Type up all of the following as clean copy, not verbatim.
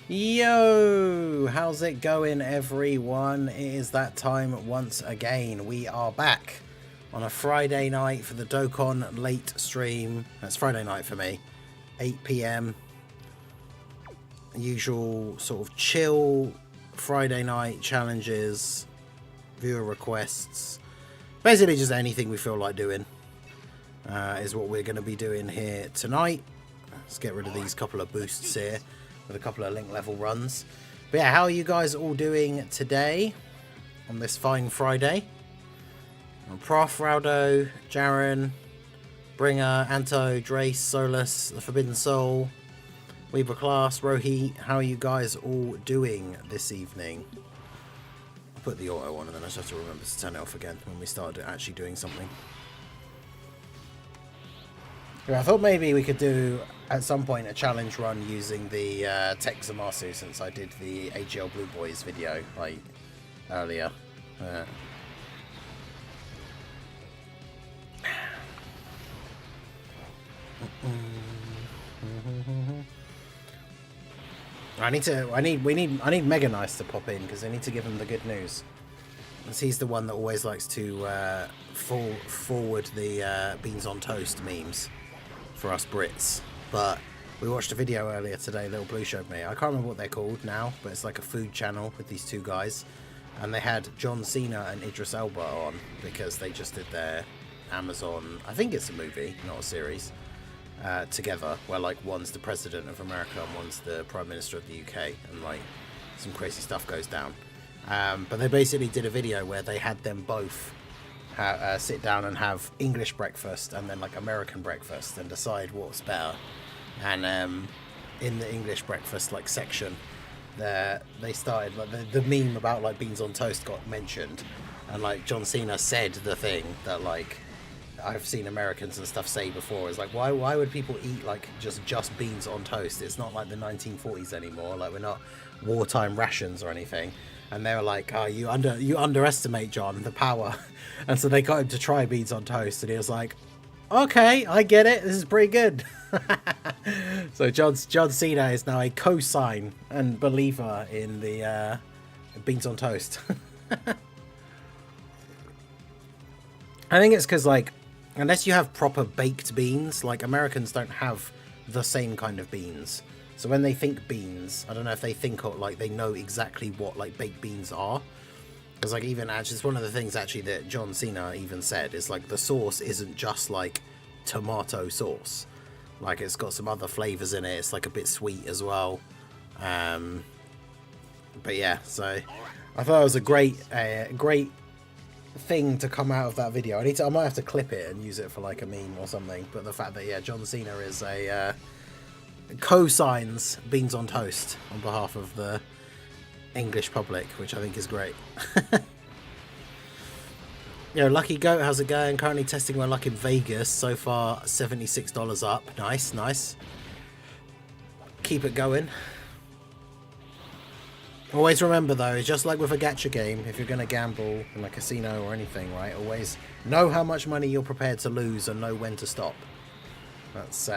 Yo, how's it going, everyone? It is that time once again. We are back on a Friday night for the Dokkan late stream. That's Friday night for me, 8 p.m. Usual sort of chill Friday night challenges, viewer requests, basically just anything we feel like doing is what we're going to be doing here tonight. Let's get rid of these couple of boosts here with a couple of link level runs. But yeah, how are you guys all doing today on this fine Friday? I'm Prof, Raudo, Jaren, Bringer, Anto, Drace, Solus, The Forbidden Soul, Weaver Class, Rohit. How are you guys all doing this evening? I'll put the auto on and then I just have to remember to turn it off again when we start actually doing something. Yeah, I thought maybe we could do at some point a challenge run using the Tech Zamasu, since I did the AGL Blue Boys video like earlier. I need Mega Nice to pop in because I need to give him the good news. As he's the one that always likes to forward the beans on toast memes for us Brits. But we watched a video earlier today, Little Blue showed me. I can't remember what they're called now, but it's like a food channel with these two guys. And they had John Cena and Idris Elba on because they just did their Amazon, I think it's a movie, not a series, together, where like one's the president of America and one's the prime minister of the UK, and like some crazy stuff goes down. But they basically did a video where they had them both sit down and have English breakfast and then like American breakfast and decide what's better. And in the English breakfast like section, they started like the meme about like beans on toast got mentioned, and like John Cena said the thing that like I've seen Americans and stuff say before, is like why would people eat like just beans on toast? It's not like the 1940s anymore, like we're not wartime rations or anything. And they were like, oh, you underestimate, John, the power. And so they got him to try beans on toast, and he was like, okay, I get it, this is pretty good. So John Cena is now a co-sign and believer in the beans on toast. I think it's because, like, unless you have proper baked beans, like Americans don't have the same kind of beans. So when they think beans, I don't know if they think of, like, they know exactly what like baked beans are. Because like even actually, it's one of the things actually that John Cena even said is like the sauce isn't just like tomato sauce. Like it's got some other flavors in it. It's like a bit sweet as well. But yeah, so I thought it was a great thing to come out of that video. I might have to clip it and use it for like a meme or something. But the fact that yeah, John Cena is a co-signs beans on toast on behalf of the English public, which I think is great. Yo, Lucky Goat, how's it going? Currently testing my luck in Vegas. So far, $76 up. Nice. Keep it going. Always remember though, just like with a gacha game, if you're going to gamble in a casino or anything, right? Always know how much money you're prepared to lose and know when to stop. That's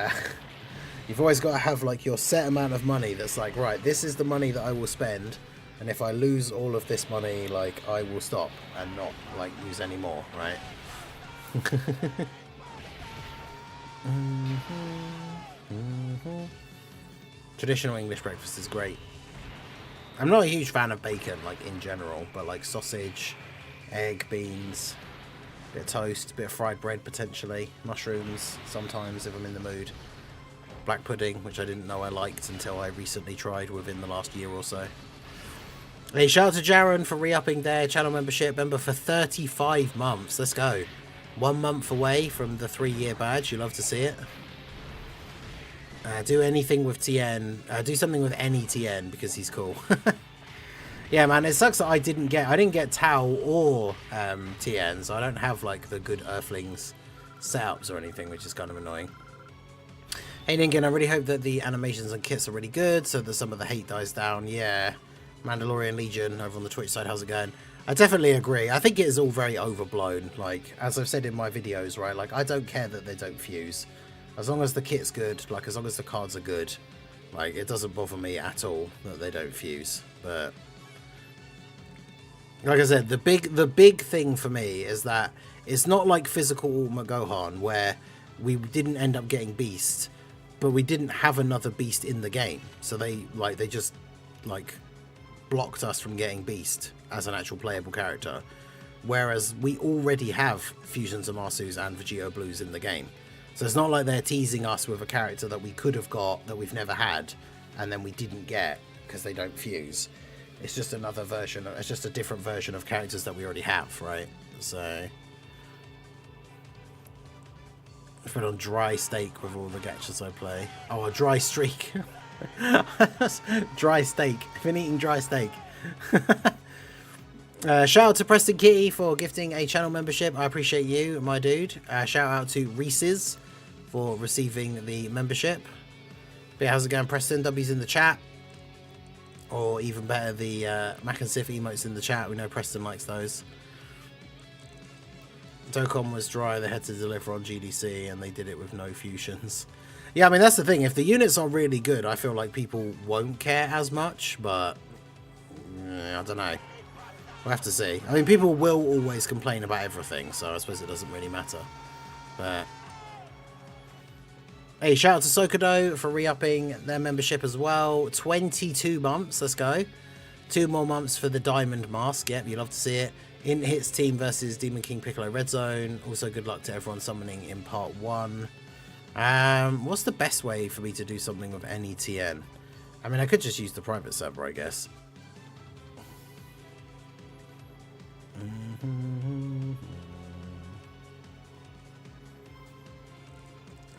you've always got to have like your set amount of money that's like, right, this is the money that I will spend, and if I lose all of this money, like I will stop and not like use any more, right? Traditional English breakfast is great. I'm not a huge fan of bacon like in general, but like sausage, egg, beans, bit of toast, bit of fried bread potentially, mushrooms sometimes if I'm in the mood. Black pudding, which I didn't know I liked until I recently tried within the last year or so. Hey, shout out to Jaren for re-upping their channel membership. Member for 35 months. Let's go. 1 month away from the 3-year badge. You love to see it. Do anything with Tien. Do something with any Tien because he's cool. Yeah, man, it sucks that I didn't get Tao or Tien, so I don't have like the good Earthlings setups or anything, which is kind of annoying. Hey Ninkin, I really hope that the animations and kits are really good so that some of the hate dies down. Yeah, Mandalorian Legion over on the Twitch side, how's it going? I definitely agree. I think it is all very overblown. Like, as I've said in my videos, right, like I don't care that they don't fuse. As long as the kit's good, like as long as the cards are good, Like, it doesn't bother me at all that they don't fuse. But like I said, the big thing for me is that it's not like physical Ultimate Gohan where we didn't end up getting Beast, but we didn't have another Beast in the game. So they just like blocked us from getting Beast as an actual playable character. Whereas we already have Fusion Zamasus and Vegito Blues in the game. So it's not like they're teasing us with a character that we could have got that we've never had and then we didn't get because they don't fuse. It's just another version. It's just a different version of characters that we already have, right? So I put on dry steak with all the gachas I play. Oh, a dry streak. Dry steak. I've been eating dry steak. Shout out to Preston Kitty for gifting a channel membership. I appreciate you, my dude. Shout out to Reese's for receiving the membership. But yeah, how's it going, Preston? W's in the chat. Or even better, the Mac and Sif emotes in the chat. We know Preston likes those. Dokkan was dry. They had to deliver on GDC and they did it with no fusions. Yeah, I mean, that's the thing. If the units are really good, I feel like people won't care as much. But I don't know. We'll have to see. I mean, people will always complain about everything, so I suppose it doesn't really matter. But hey, shout out to Sokodo for re-upping their membership as well. 22 months, let's go. 2 more months for the Diamond Mask. Yep, you love to see it. In Hits team versus Demon King Piccolo Red Zone. Also, good luck to everyone summoning in part 1. What's the best way for me to do something with any Tien? I mean, I could just use the private server, I guess.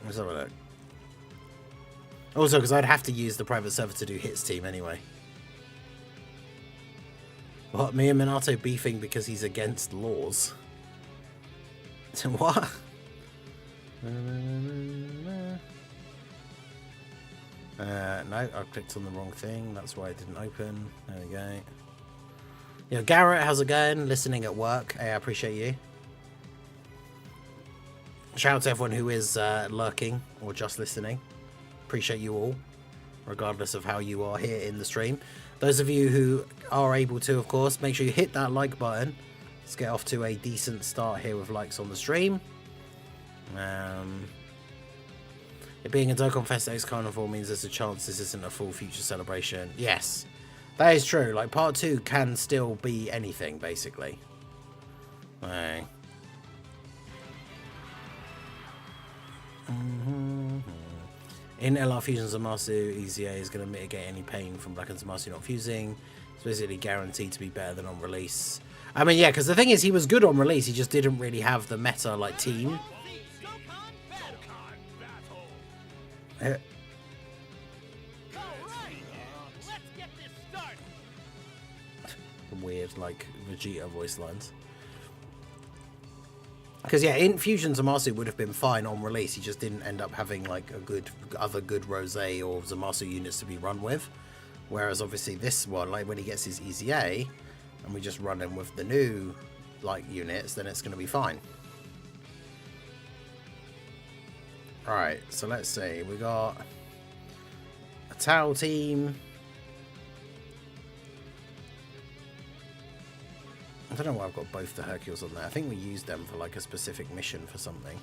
Let's have a look. Also, because I'd have to use the private server to do Hits team anyway. What? Me and Minato beefing because he's against laws? What? No, I clicked on the wrong thing. That's why it didn't open. There we go. Yo, Garrett, how's it going? Listening at work. Hey, I appreciate you. Shout out to everyone who is lurking or just listening. Appreciate you all, regardless of how you are here in the stream. Those of you who are able to, of course, make sure you hit that like button. Let's get off to a decent start here with likes on the stream. It being a Dokkan Fest X Carnival means there's a chance this isn't a full future celebration. Yes, that is true. Like, part 2 can still be anything, basically. Right. In LR Fusion Zamasu, EZA is going to mitigate any pain from Black and Zamasu not fusing. It's basically guaranteed to be better than on release. I mean, yeah, because the thing is, he was good on release. He just didn't really have the meta, like, team. Weird, like, Vegeta voice lines. Because, yeah, in Fusion Zamasu would have been fine on release. He just didn't end up having, like, other good Rosé or Zamasu units to be run with. Whereas, obviously, this one, like, when he gets his EZA, and we just run him with the new, like, units, then it's going to be fine. Alright, so let's see. We got a Tau team. I don't know why I've got both the Hercules on there. I think we used them for like a specific mission for something.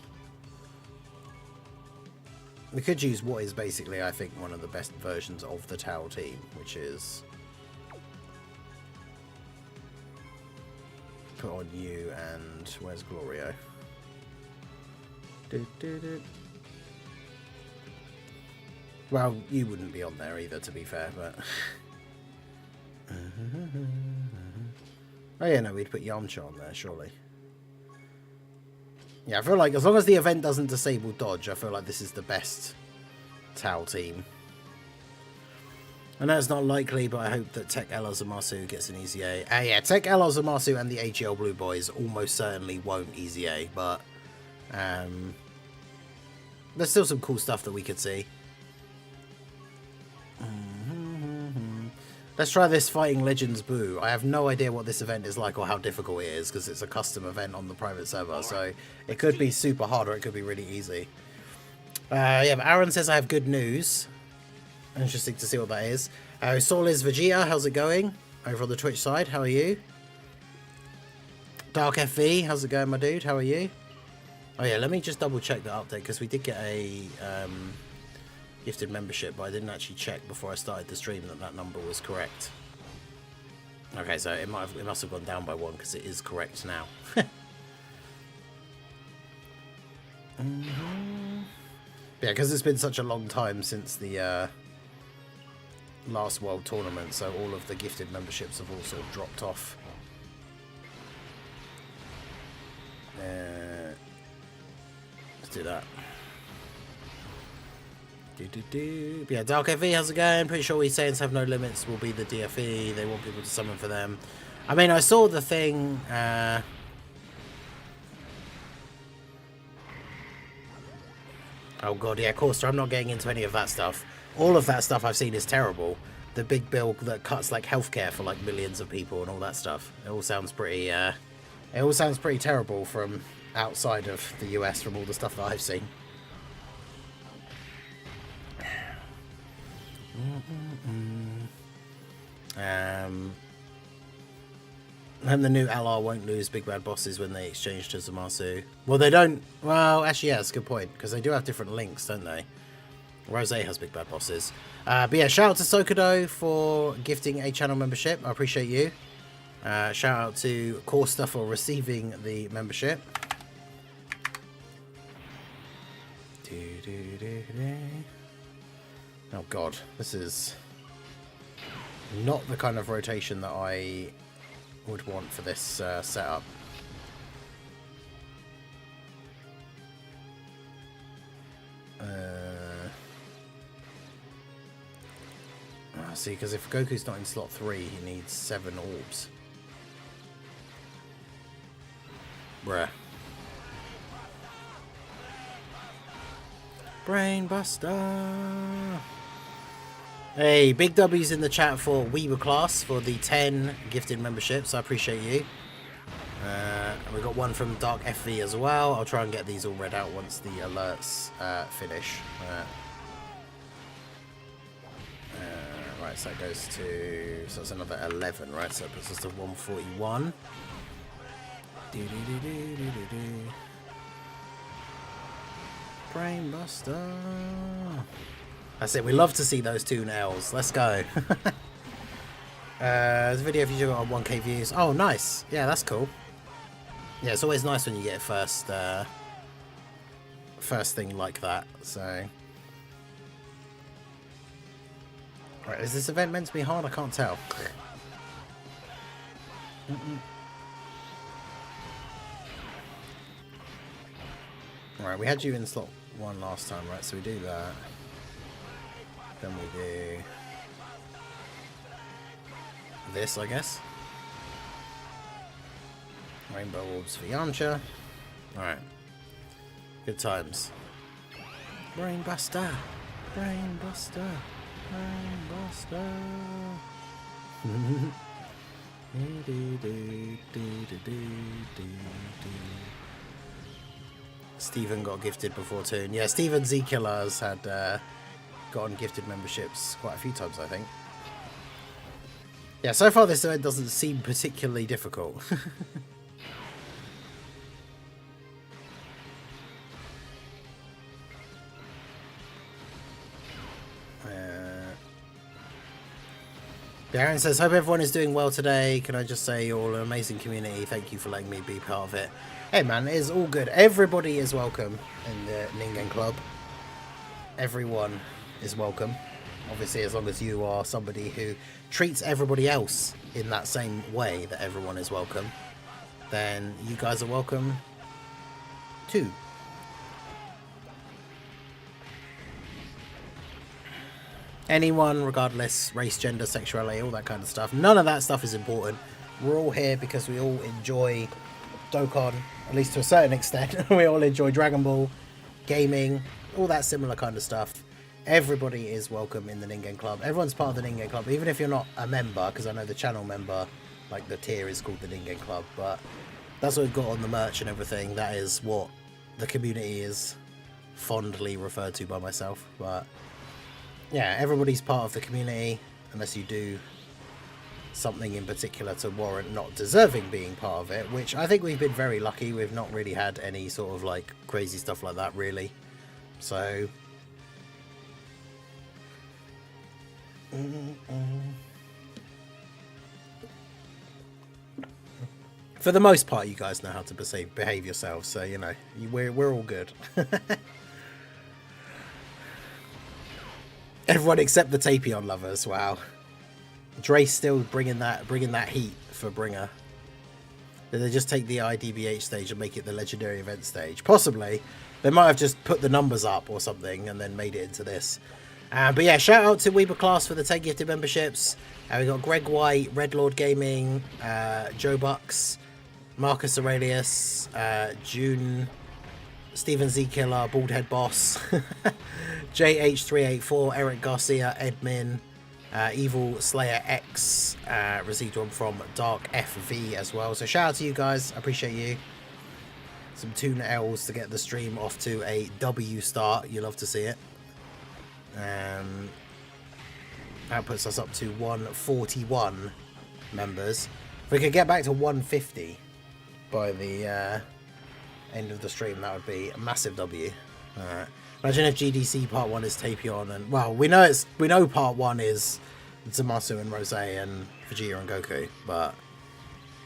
We could use what is basically, I think, one of the best versions of the Tau team, which is put on you and where's Glorio? Well, you wouldn't be on there either, to be fair, but oh yeah, no, we'd put Yamcha on there, surely. Yeah, I feel like as long as the event doesn't disable dodge, I feel like this is the best Tau team. I know it's not likely, but I hope that Tech LR Zamasu gets an EZA. Yeah, Tech LR Zamasu and the AGL Blue Boys almost certainly won't EZA, but there's still some cool stuff that we could see. Let's try this Fighting Legends Boo. I have no idea what this event is like or how difficult it is because it's a custom event on the private server. So it could be super hard or it could be really easy. Yeah, but Aaron says I have good news. Interesting to see what that is. Saul is Vegeta. How's it going? Over on the Twitch side. How are you? Dark FV. How's it going, my dude? How are you? Oh yeah, let me just double check the update because we did get a gifted membership, but I didn't actually check before I started the stream that number was correct. Okay, so it must have gone down by 1 because it is correct now. Yeah, because it's been such a long time since the last World Tournament, so all of the gifted memberships have all sort of dropped off. Let's do that. Yeah, Dark FV, how's it going? Pretty sure we Saiyans have no limits will be the DFE. They want people to summon for them. I mean, I saw the thing. Oh god, yeah, of course. I'm not getting into any of that stuff. All of that stuff I've seen is terrible. The big bill that cuts like healthcare for like millions of people and all that stuff. It all sounds pretty. It all sounds pretty terrible from outside of the US from all the stuff that I've seen. And the new LR won't lose big bad bosses when they exchange to Zamasu. Well, they don't. Well, actually, yeah, that's a good point because they do have different links, don't they? Rose has big bad bosses. But yeah, shout out to Sokodo for gifting a channel membership. I appreciate you. Shout out to Corsta for receiving the membership. Oh god, this is not the kind of rotation that I would want for this setup. See, because if Goku's not in slot 3, he needs 7 orbs. Bruh. Brainbuster. Hey, big W's in the chat for Weaver class for the 10 gifted memberships. I appreciate you. And we got one from Dark FV as well. I'll try and get these all read out once the alerts finish. Right, so that goes to, so that's another 11, right? So that puts us to 141. Brainbuster. That's it. We love to see those 2 nails. Let's go. The video feature got 1k views. Oh, nice. Yeah, that's cool. Yeah, it's always nice when you get a first thing like that. So, right, is this event meant to be hard? I can't tell. Right, we had you in slot 1 last time, right? So we do that. Then we do this, I guess. Rainbow orbs for Yamcha. Alright. Good times. Brainbuster. Brainbuster. Brainbuster. Stephen got gifted before too. Yeah, Stephen Z Killers had gotten gifted memberships quite a few times, I think. Yeah, so far this event doesn't seem particularly difficult. Darren says, hope everyone is doing well today. Can I just say you're all an amazing community. Thank you for letting me be part of it. Hey man, it is all good. Everybody is welcome in the Ningen Club. Everyone is welcome. Obviously, as long as you are somebody who treats everybody else in that same way that everyone is welcome, then you guys are welcome too. Anyone, regardless, race, gender, sexuality, all that kind of stuff. None of that stuff is important. We're all here because we all enjoy Dokkan, at least to a certain extent. We all enjoy Dragon Ball, gaming, all that similar kind of stuff. Everybody is welcome in the Ningen Club. Everyone's part of the Ningen Club, even if you're not a member, because I know the channel member, like the tier is called the Ningen Club, but that's what we've got on the merch and everything. That is what the community is fondly referred to by myself, but yeah, everybody's part of the community, unless you do something in particular to warrant not deserving being part of it, which I think we've been very lucky. We've not really had any sort of like crazy stuff like that, really. So for the most part, you guys know how to behave yourselves, so you know we're all good. Everyone except the Tapion lovers. Wow. Dre's still bringing that heat for Bringer. Did they just take the IDBH stage and make it the legendary event stage? Possibly. They might have just put the numbers up or something and then made it into this. But yeah, shout out to Weeber Class for the 10 gifted memberships. We got Greg White, Red Lord Gaming, Joe Bucks, Marcus Aurelius, June, Steven Z Killer, Baldhead Boss, JH384, Eric Garcia, Edmin, Evil Slayer X, received one from Dark FV as well. So shout out to you guys, I appreciate you. Some tune L's to get the stream off to a W start. You love to see it. That puts us up to 141 members. If we could get back to 150 by the end of the stream, that would be a massive W. Imagine if GDC Part 1 is Tapion, and well, we know Part 1 is Zamasu and Rose and Vegeta and Goku, but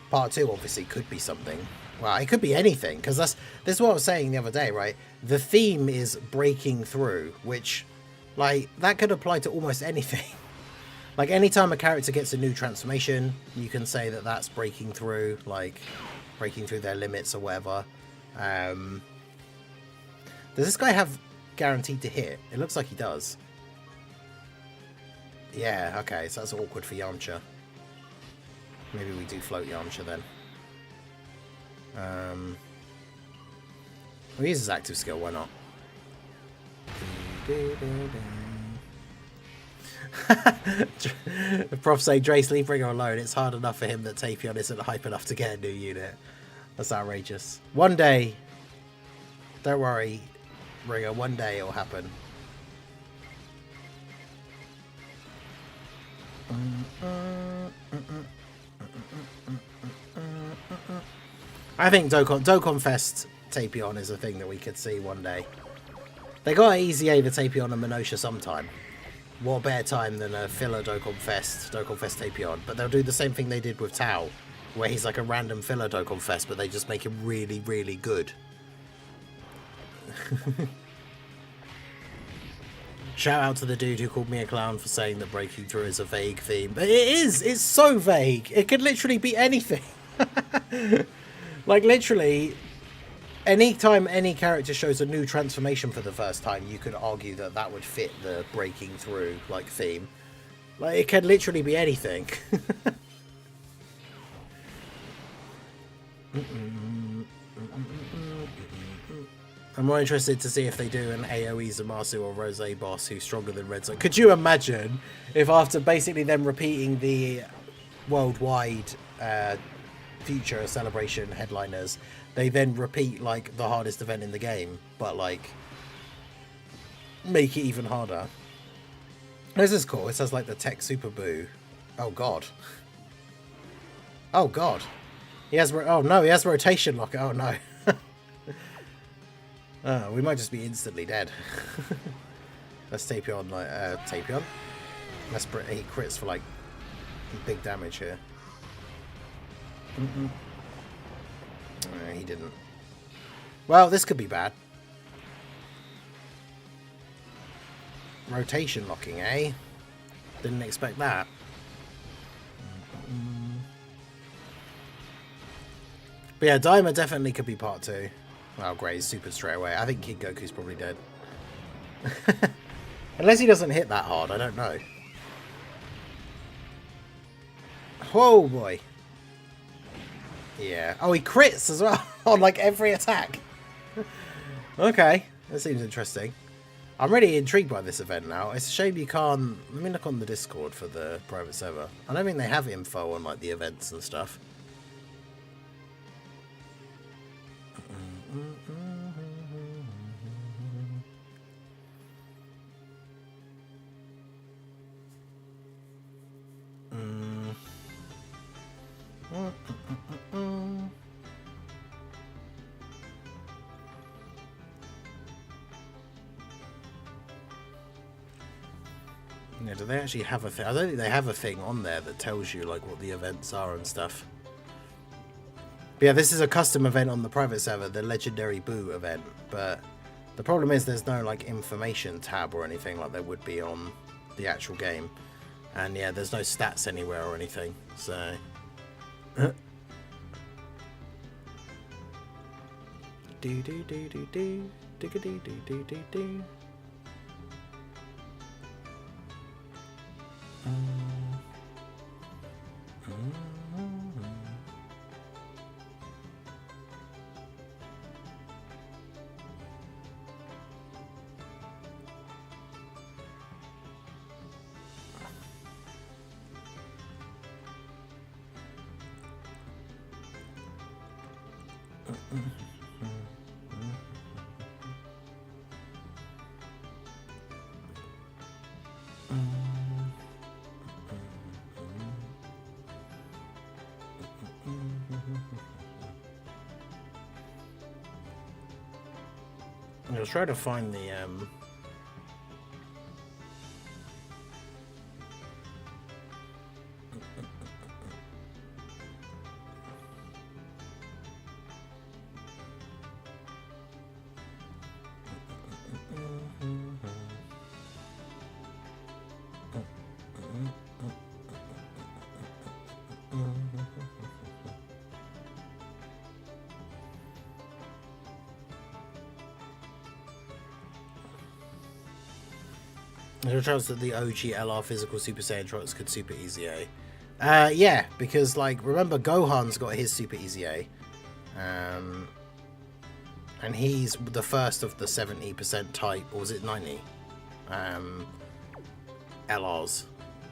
Part 2 obviously could be something. Well, it could be anything, because this is what I was saying the other day, right? The theme is breaking through, which, like, that could apply to almost anything. Like, anytime a character gets a new transformation, you can say that that's breaking through, like, breaking through their limits or whatever. Does this guy have guaranteed to hit? It looks like he does. Yeah, okay, so that's awkward for Yamcha. Maybe we do float Yamcha then. We'll use his active skill, why not? The prof say, Drace, leave Bringer alone. It's hard enough for him that Tapion isn't hype enough to get a new unit. That's outrageous. One day, don't worry, Bringer, one day it'll happen. I think Dokkan Fest Tapion is a thing that we could see one day. They got easy the Tapion and Minosha sometime. What better time than a filler Dokkan Fest Tapion? But they'll do the same thing they did with Tao, where he's like a random filler Dokkan Fest, but they just make him really, really good. Shout out to the dude who called me a clown for saying that breaking through is a vague theme. But it is! It's so vague! It could literally be anything! Like, literally, anytime any character shows a new transformation for the first time, you could argue that that would fit the breaking through, like, theme. Like, it could literally be anything. I'm more interested to see if they do an AoE Zamasu or Rose boss who's stronger than Red Zone. Could you imagine if after basically them repeating the worldwide future celebration headliners, they then repeat like the hardest event in the game, but like make it even harder? This is cool. It says like the Tech Super Boo. Oh god. Oh god. He has oh no, he has rotation lock. Oh no. We might just be instantly dead. Let's Tapion, like, Tapion. Let's he crits for, like, big damage here. He didn't. Well, this could be bad. Rotation locking, eh? Didn't expect that. But yeah, Daima definitely could be part 2. Oh, great, he's super straight away. I think Kid Goku's probably dead. Unless he doesn't hit that hard, I don't know. Whoa, boy. Yeah. Oh, he crits as well on, like, every attack. Okay, that seems interesting. I'm really intrigued by this event now. It's a shame you can't... Let me look on the Discord for the private server. I don't think they have info on, like, the events and stuff. Yeah, do they actually have a thing? I don't think they have a thing on there that tells you like what the events are and stuff. But yeah, this is a custom event on the private server, the Legendary Boo event. But the problem is there's no like information tab or anything like there would be on the actual game. And yeah, there's no stats anywhere or anything. So do do do do do do do do do do do. I was trying to find the There are chances that the OG LR physical Super Saiyan Trunks could Super Easy A. Yeah, because like remember Gohan's got his Super Easy A, and he's the first of the 70% type, or was it 90? LRs.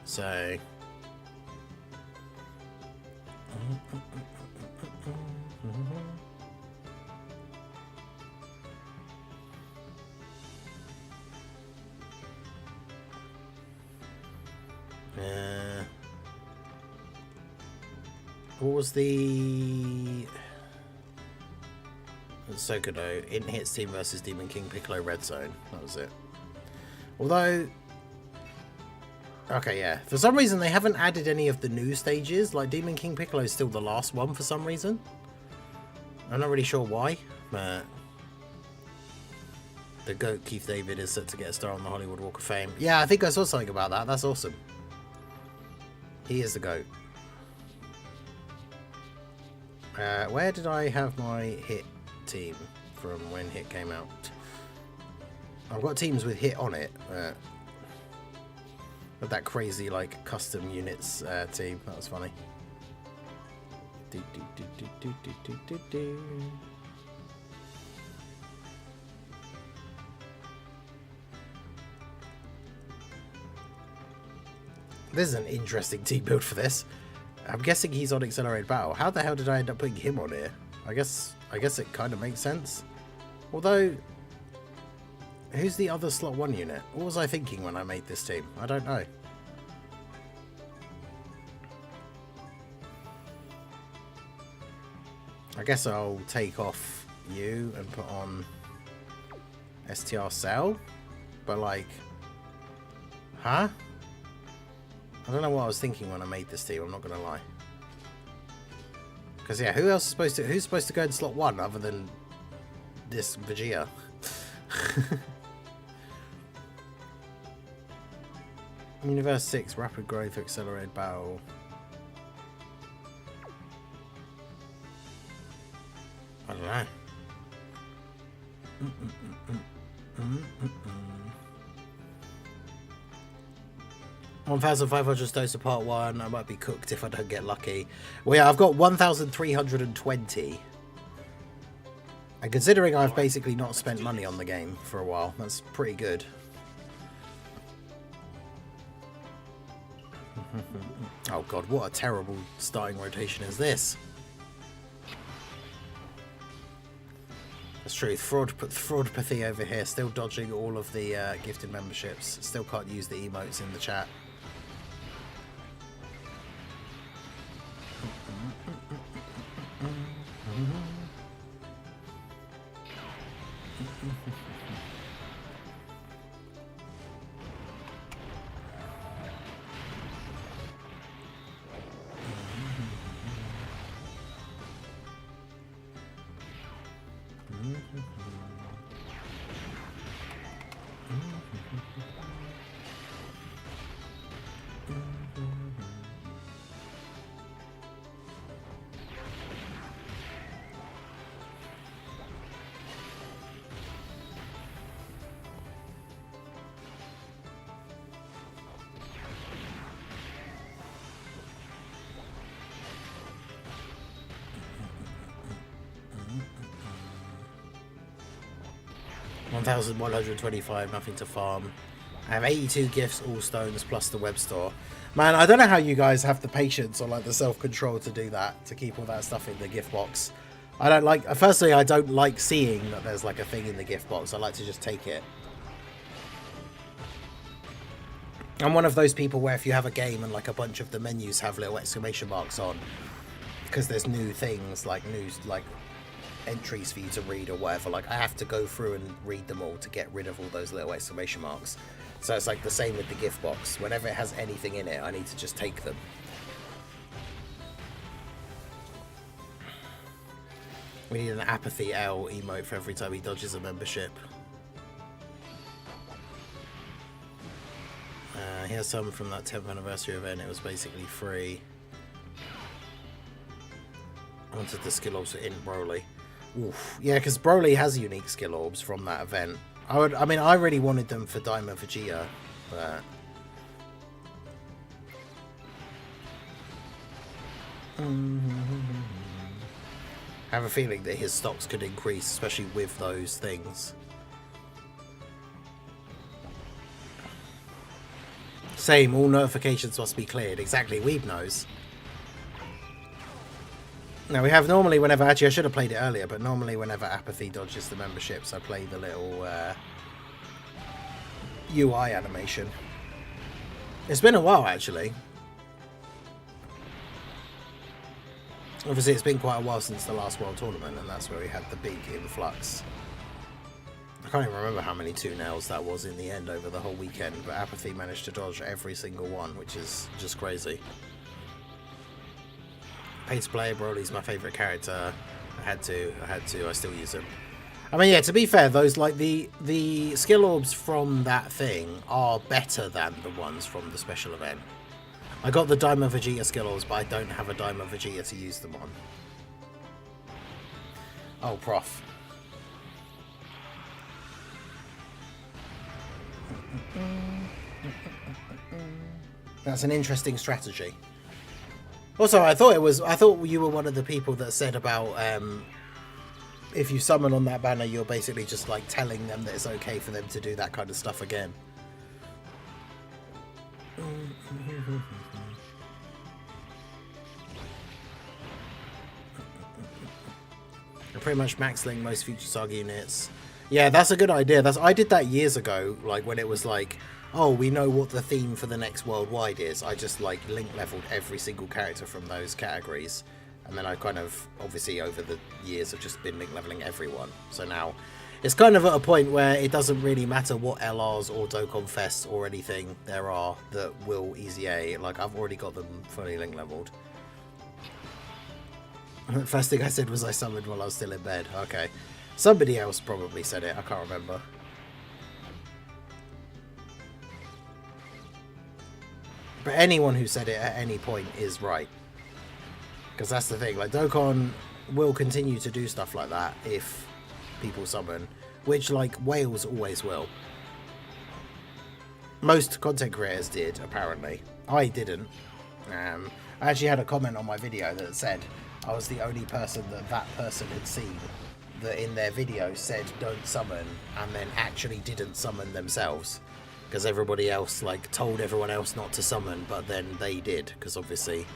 So. What was the Sokodo in Hits Team versus Demon King Piccolo Red Zone? That was it. Although, okay, yeah. For some reason, they haven't added any of the new stages. Like Demon King Piccolo is still the last one for some reason. I'm not really sure why, but the GOAT Keith David is set to get a star on the Hollywood Walk of Fame. Yeah, I think I saw something about that. That's awesome. He is the GOAT. Where did I have my Hit team from when Hit came out? I've got teams with Hit on it. With that crazy like custom units team. That was funny. This is an interesting team build for this. I'm guessing he's on Accelerated Battle. How the hell did I end up putting him on here? I guess it kind of makes sense. Although, who's the other slot 1 unit? What was I thinking when I made this team? I don't know. I guess I'll take off you and put on STR Cell. But like, huh? I don't know what I was thinking when I made this team, I'm not gonna lie. Because yeah, who's supposed to go in slot 1 other than this Vegeta? Universe 6, Rapid Growth, Accelerated Battle. I don't know. 1,500 stones to part 1. I might be cooked if I don't get lucky. Well, yeah, I've got 1,320. And considering I've basically not spent money on the game for a while, that's pretty good. Oh god, what a terrible starting rotation is this? That's true. Fraudpathy over here, still dodging all of the gifted memberships. Still can't use the emotes in the chat. 1,125, nothing to farm. I have 82 gifts, all stones, plus the web store. Man, I don't know how you guys have the patience or like the self-control to do that, to keep all that stuff in the gift box. I don't like, firstly, I don't like seeing that there's like a thing in the gift box. I like to just take it. I'm one of those people where if you have a game and like a bunch of the menus have little exclamation marks on, because there's new things, like entries for you to read or whatever, like I have to go through and read them all to get rid of all those little exclamation marks. So it's like the same with the gift box. Whenever it has anything in it, I need to just take them. We need an apathy L emote for every time he dodges a membership. Here's some from that 10th anniversary event. It was basically free. I wanted the skill orbs in Broly. Oof. Yeah, because Broly has unique skill orbs from that event. I mean, I really wanted them for Daima Vegeta, but I have a feeling that his stocks could increase, especially with those things. Same, all notifications must be cleared. Exactly, Weeb knows. Now we have normally whenever, actually I should have played it earlier, but normally whenever Apathy dodges the memberships, I play the little UI animation. It's been a while actually. Obviously it's been quite a while since the last World Tournament, and that's where we had the big influx. I can't even remember how many 2-nails that was in the end over the whole weekend, but Apathy managed to dodge every single one, which is just crazy. Pay to play, Broly's my favourite character. I had to, I still use him. I mean, yeah, to be fair, those, like, the skill orbs from that thing are better than the ones from the special event. I got the Daima Vegeta skill orbs, but I don't have a Daima Vegeta to use them on. Oh, Prof. That's an interesting strategy. Also, I thought you were one of the people that said about if you summon on that banner, you're basically just like telling them that it's okay for them to do that kind of stuff again. I pretty much max-link most Future Saga units. Yeah, that's a good idea. I did that years ago, like when it was like, oh, we know what the theme for the next worldwide is. I just like link leveled every single character from those categories, and then I kind of, obviously over the years, have just been link leveling everyone. So now it's kind of at a point where it doesn't really matter what LRs or Dokkan Fest or anything there are that will easy A. Like I've already got them fully link leveled. First thing I said was I summoned while I was still in bed. Okay. Somebody else probably said it. I can't remember. But anyone who said it at any point is right. Because that's the thing. Like, Dokkan will continue to do stuff like that if people summon. Which, like, Wales always will. Most content creators did, apparently. I didn't. I actually had a comment on my video that said I was the only person that person had seen that in their video said don't summon, and then actually didn't summon themselves, because everybody else like told everyone else not to summon, but then they did, because obviously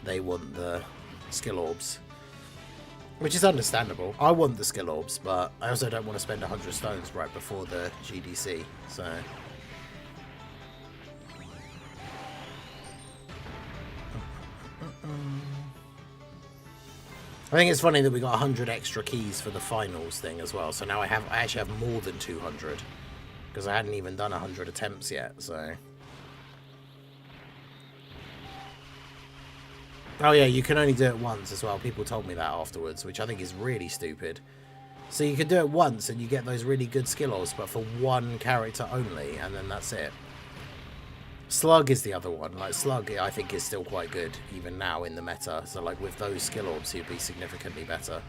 they want the skill orbs, which is understandable. I want the skill orbs, but I also don't want to spend 100 stones right before the GDC, so I think it's funny that we got 100 extra keys for the finals thing as well. So now I actually have more than 200, because I hadn't even done 100 attempts yet. So, oh yeah, you can only do it once as well. People told me that afterwards, which I think is really stupid. So you can do it once and you get those really good skills, but for one character only, and then that's it. Slug is the other one. Like, Slug, I think, is still quite good, even now in the meta. So, like, with those skill orbs, he'd be significantly better.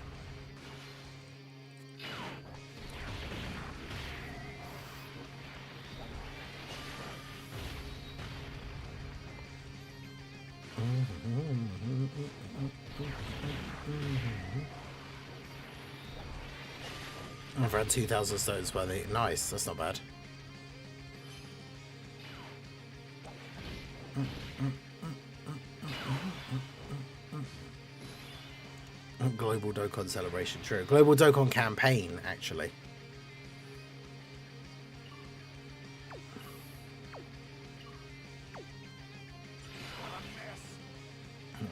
I've had 2,000 stones by the... Nice, that's not bad. Global Dokkan celebration, true. Global Dokkan campaign, actually.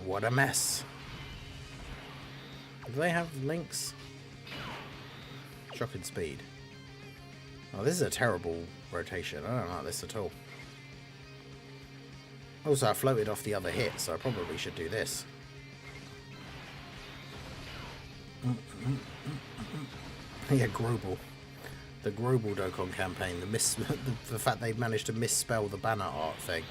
What a mess. Do they have links? Shocking speed. Oh, this is a terrible rotation. I don't like this at all. Also, I floated off the other hit, so I probably should do this. Yeah, Grobel. The Grobel Dokkan campaign. The fact they've managed to misspell the banner art thing.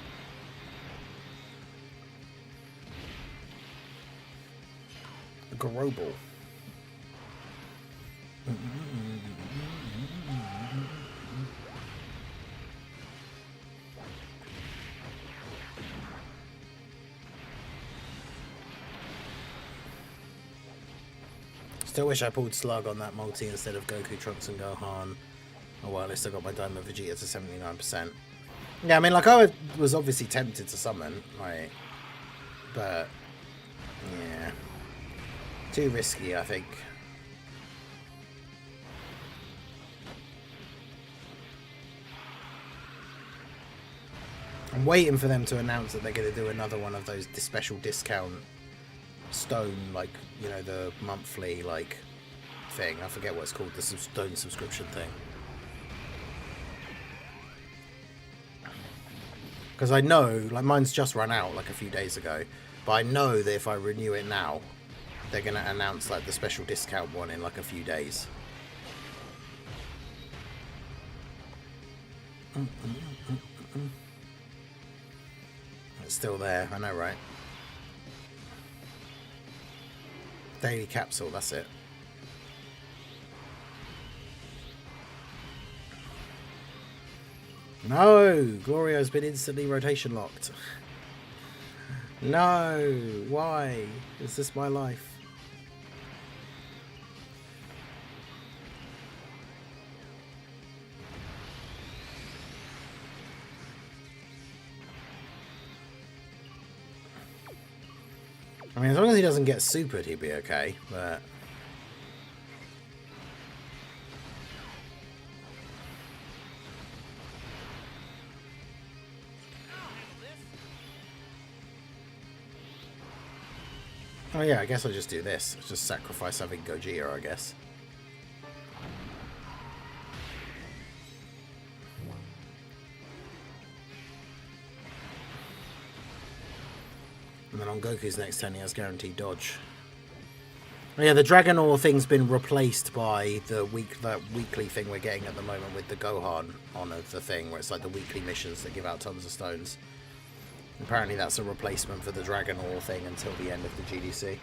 Grobel. Still wish I pulled Slug on that multi instead of Goku, Trunks and Gohan. Oh well, at least I got my Diamond Vegeta to 79%. Yeah, I mean, like, I was obviously tempted to summon, right? But, yeah. Too risky, I think. I'm waiting for them to announce that they're going to do another one of those special discount stone, like, you know, the monthly, like, thing. I forget what it's called, the stone subscription thing. Because I know, like, mine's just run out, like, a few days ago. But I know that if I renew it now, they're going to announce, like, the special discount one in, like, a few days. It's still there, I know, right? Daily capsule, that's it. No! Glorio's been instantly rotation locked. No! Why? Is this my life? I mean, as long as he doesn't get supered, he'd be okay, but... Oh yeah, I guess I'll just do this. Just sacrifice having Gogeta, I guess. And then on Goku's next turn, he has guaranteed dodge. Oh yeah, the Dragon Ore thing's been replaced by the weekly thing we're getting at the moment with the Gohan honor the thing, where it's like the weekly missions that give out tons of stones. Apparently that's a replacement for the Dragon Ore thing until the end of the GDC.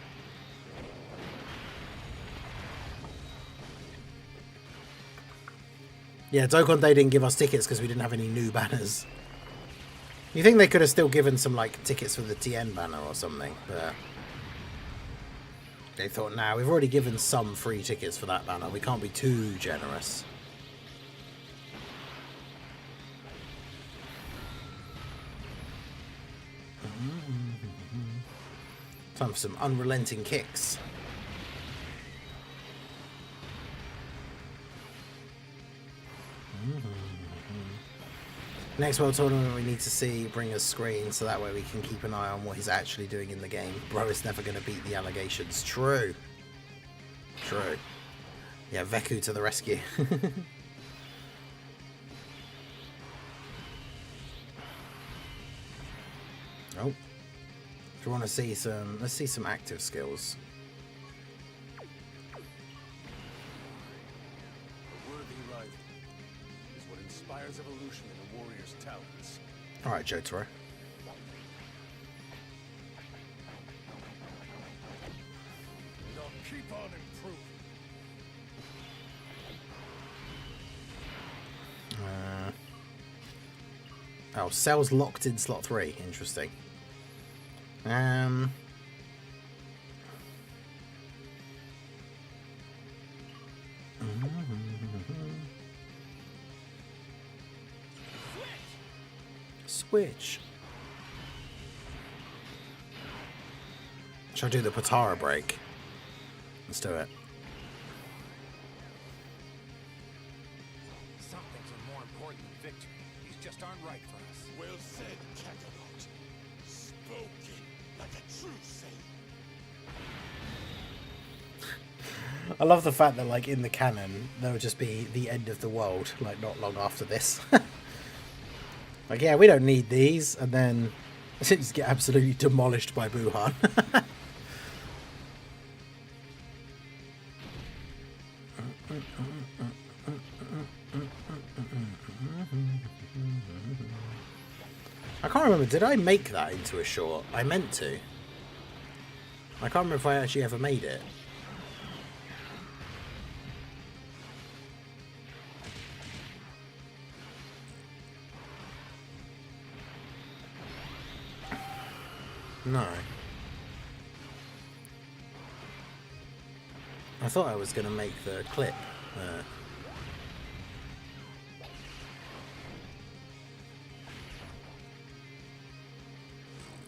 Yeah, Dokkan Day didn't give us tickets because we didn't have any new banners. You think they could have still given some, like, tickets for the Tien banner or something, but... They thought, nah, we've already given some free tickets for that banner. We can't be too generous. Time for some unrelenting kicks. Next World Tournament we need to see bring a screen so that way we can keep an eye on what he's actually doing in the game. Bro is never going to beat the allegations. True. True. Yeah, Veku to the rescue. Oh. Do you want to see some... Let's see some active skills. inspires evolution in a warrior's talents. Alright, Jotaro. And I'll keep on improving. Oh, Cell's locked in slot 3. Interesting. Switch. Shall I do the Potara break? Let's do it. Some things are more important than victory. These just aren't right for us. Well said, Kakarot. Spoken like a true saint. I love the fact that, like, in the canon, there would just be the end of the world, like, not long after this. Like, yeah, we don't need these, and then just get absolutely demolished by Buhan. I can't remember, did I make that into a short? I meant to. I can't remember if I actually ever made it. No. I thought I was going to make the clip.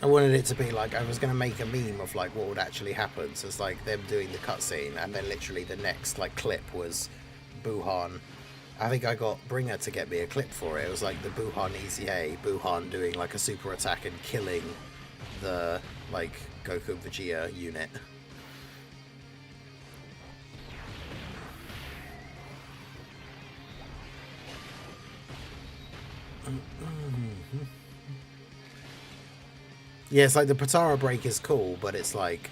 I wanted it to be like, I was going to make a meme of like what would actually happen. So it's like them doing the cutscene, and then literally the next like clip was Buhan. I think I got Bringer to get me a clip for it. It was like the Buhan EZA, Buhan doing like a super attack and killing the like Goku and Vegeta unit. Yeah, it's like the Potara break is cool, but it's like,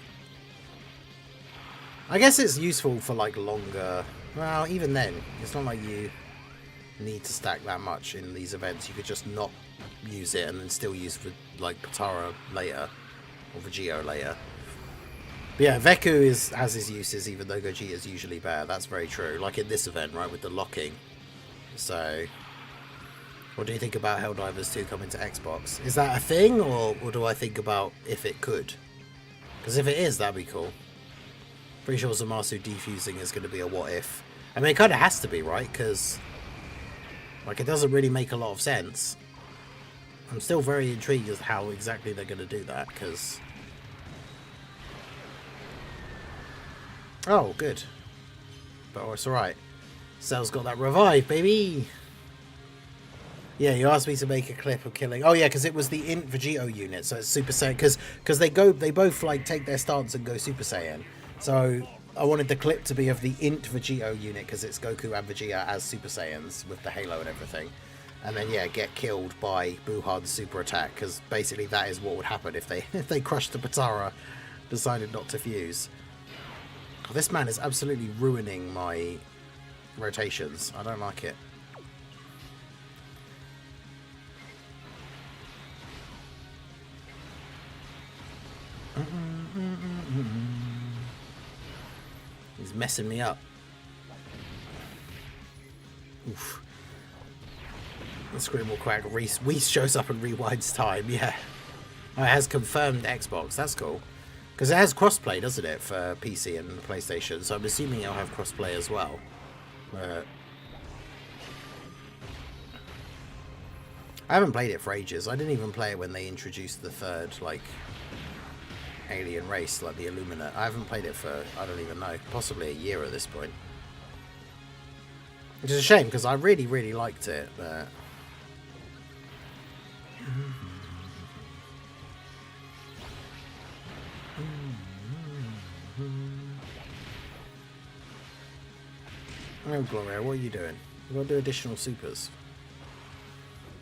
I guess it's useful for like longer. Well, even then, it's not like you need to stack that much in these events. You could just not use it and then still use like Potara later or Vegeta later. But yeah, Veku has his uses, even though Gogeta is usually bad. That's very true. Like in this event, right, with the locking. So, what do you think about Helldivers 2 coming to Xbox? Is that a thing, or do I think about if it could? Because if it is, that'd be cool. Pretty sure Zamasu defusing is going to be a what if. I mean, it kind of has to be, right? Because, like, it doesn't really make a lot of sense. I'm still very intrigued as to how exactly they're going to do that, because... Oh, good. But it's alright. Cell's got that revive, baby! Yeah, you asked me to make a clip of killing... Oh, yeah, because it was the Int Vegito unit, so it's Super Saiyan... Because they both, like, take their stance and go Super Saiyan. So, I wanted the clip to be of the Int Vegito unit, because it's Goku and Vegeta as Super Saiyans, with the halo and everything. And then, yeah, get killed by Buhan's super attack, because basically that is what would happen if they crushed the Potara, decided not to fuse. Oh, this man is absolutely ruining my rotations. I don't like it. He's messing me up. Oof. The scream will crack. Whis shows up and rewinds time. Yeah. Oh, it has confirmed Xbox. That's cool. Because it has crossplay, doesn't it, for PC and PlayStation? So I'm assuming it'll have crossplay as well. I haven't played it for ages. I didn't even play it when they introduced the third, like, alien race, like the Illuminate. I haven't played it for, I don't even know, possibly a year at this point. Which is a shame, because I really, really liked it, but... Oh, Gloria, what are you doing? We've got to do additional supers.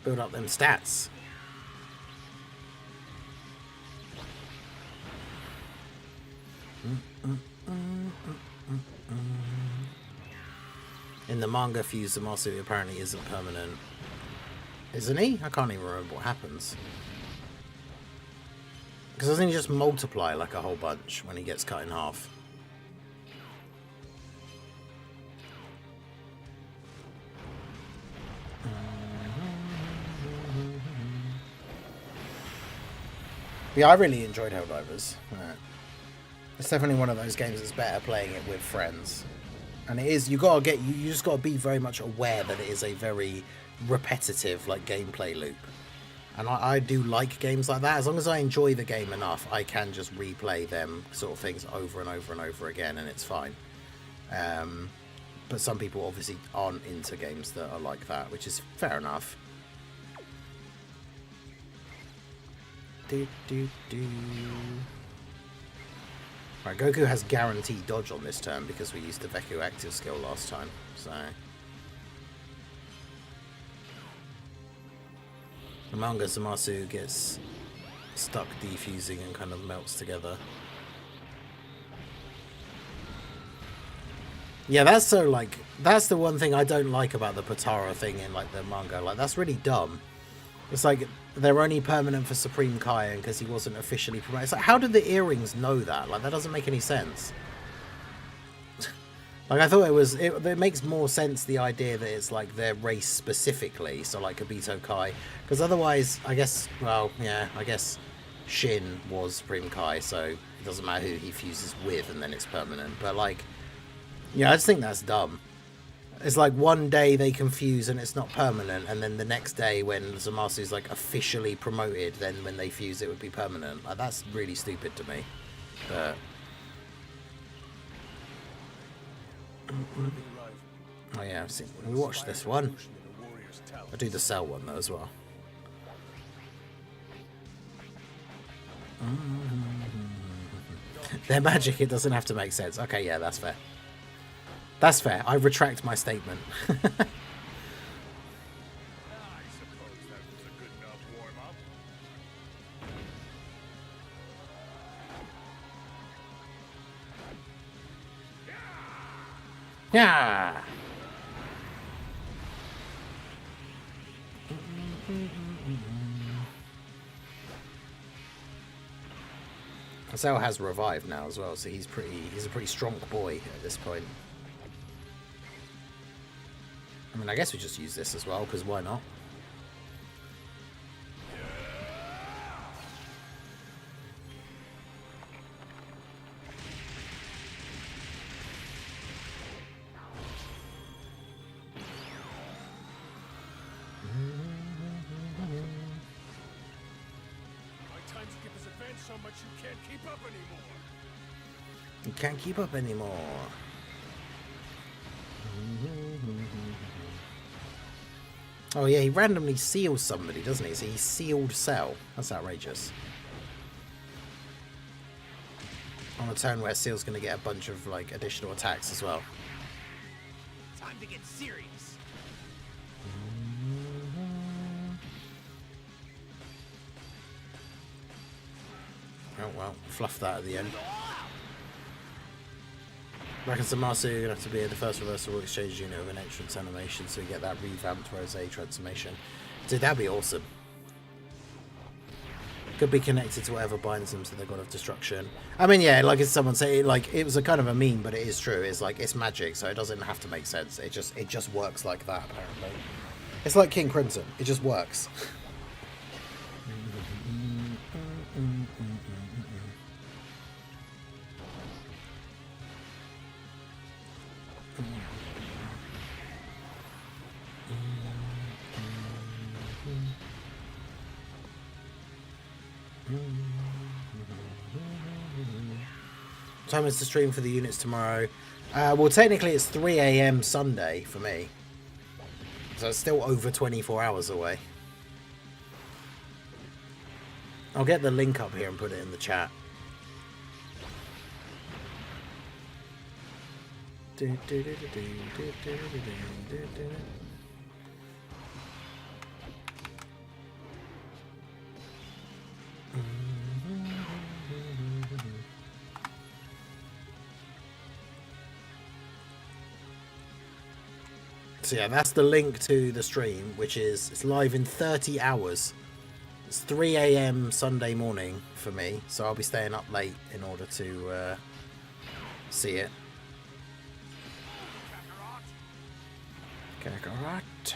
Build up them stats. In the manga, Fuse Zamasu apparently isn't permanent. Isn't he? I can't even remember what happens. Because doesn't he just multiply like a whole bunch when he gets cut in half? Yeah, I really enjoyed Helldivers. It's definitely one of those games that's better playing it with friends. And it is, you just gotta be very much aware that it is a very repetitive like gameplay loop. And I do like games like that. As long as I enjoy the game enough, I can just replay them sort of things over and over and over again, and it's fine. But some people obviously aren't into games that are like that, which is fair enough. Right, Goku has guaranteed dodge on this turn because we used the Veku active skill last time, so... The manga Zamasu gets stuck defusing and kind of melts together. Yeah, that's so like, that's the one thing I don't like about the Potara thing in like the manga. Like, that's really dumb. It's like, they're only permanent for Supreme Kai because he wasn't officially promoted. It's like, how did the earrings know that? Like, that doesn't make any sense. Like, I thought it makes more sense, the idea that it's like their race specifically, so like Obito Kai. Because otherwise, I guess, well, yeah, I guess Shin was Supreme Kai, so it doesn't matter who he fuses with and then it's permanent. But like, yeah, I just think that's dumb. It's like one day they confuse and it's not permanent, and then the next day when Zamasu's like officially promoted, then when they fuse it would be permanent. Like, that's really stupid to me. But oh yeah, I've seen, we watched this one. I'll do the Cell one though as well. Their magic, it doesn't have to make sense. Okay, yeah, that's fair. That's fair. I retract my statement. I suppose that was a good enough warm-up. Yeah. Cell has revived now as well, so he's a pretty strong boy at this point. I mean, I guess we just use this as well, because why not? So much you can't keep up anymore. You can't keep up anymore. Oh yeah, he randomly seals somebody, doesn't he? So he sealed Cell. That's outrageous. On a turn where Seal's going to get a bunch of like additional attacks as well. Time to get serious. Oh well, fluff that at the end. Reckon Zamasu, you're going to have to be the first reversal exchange unit with an entrance animation so you get that revamped Rose transformation. Dude, that'd be awesome. Could be connected to whatever binds them to the God of Destruction. I mean, yeah, like as someone said, like it was a kind of a meme, but it is true. It's like, it's magic, so it doesn't have to make sense. It just works like that, apparently. It's like King Crimson. It just works. Time is to stream for the units tomorrow. Well, technically it's 3 AM Sunday for me. So it's still over 24 hours away. I'll get the link up here and put it in the chat. So yeah, that's the link to the stream, which is it's live in 30 hours. It's 3 a.m. Sunday morning for me, so I'll be staying up late in order to see it. Kakarot.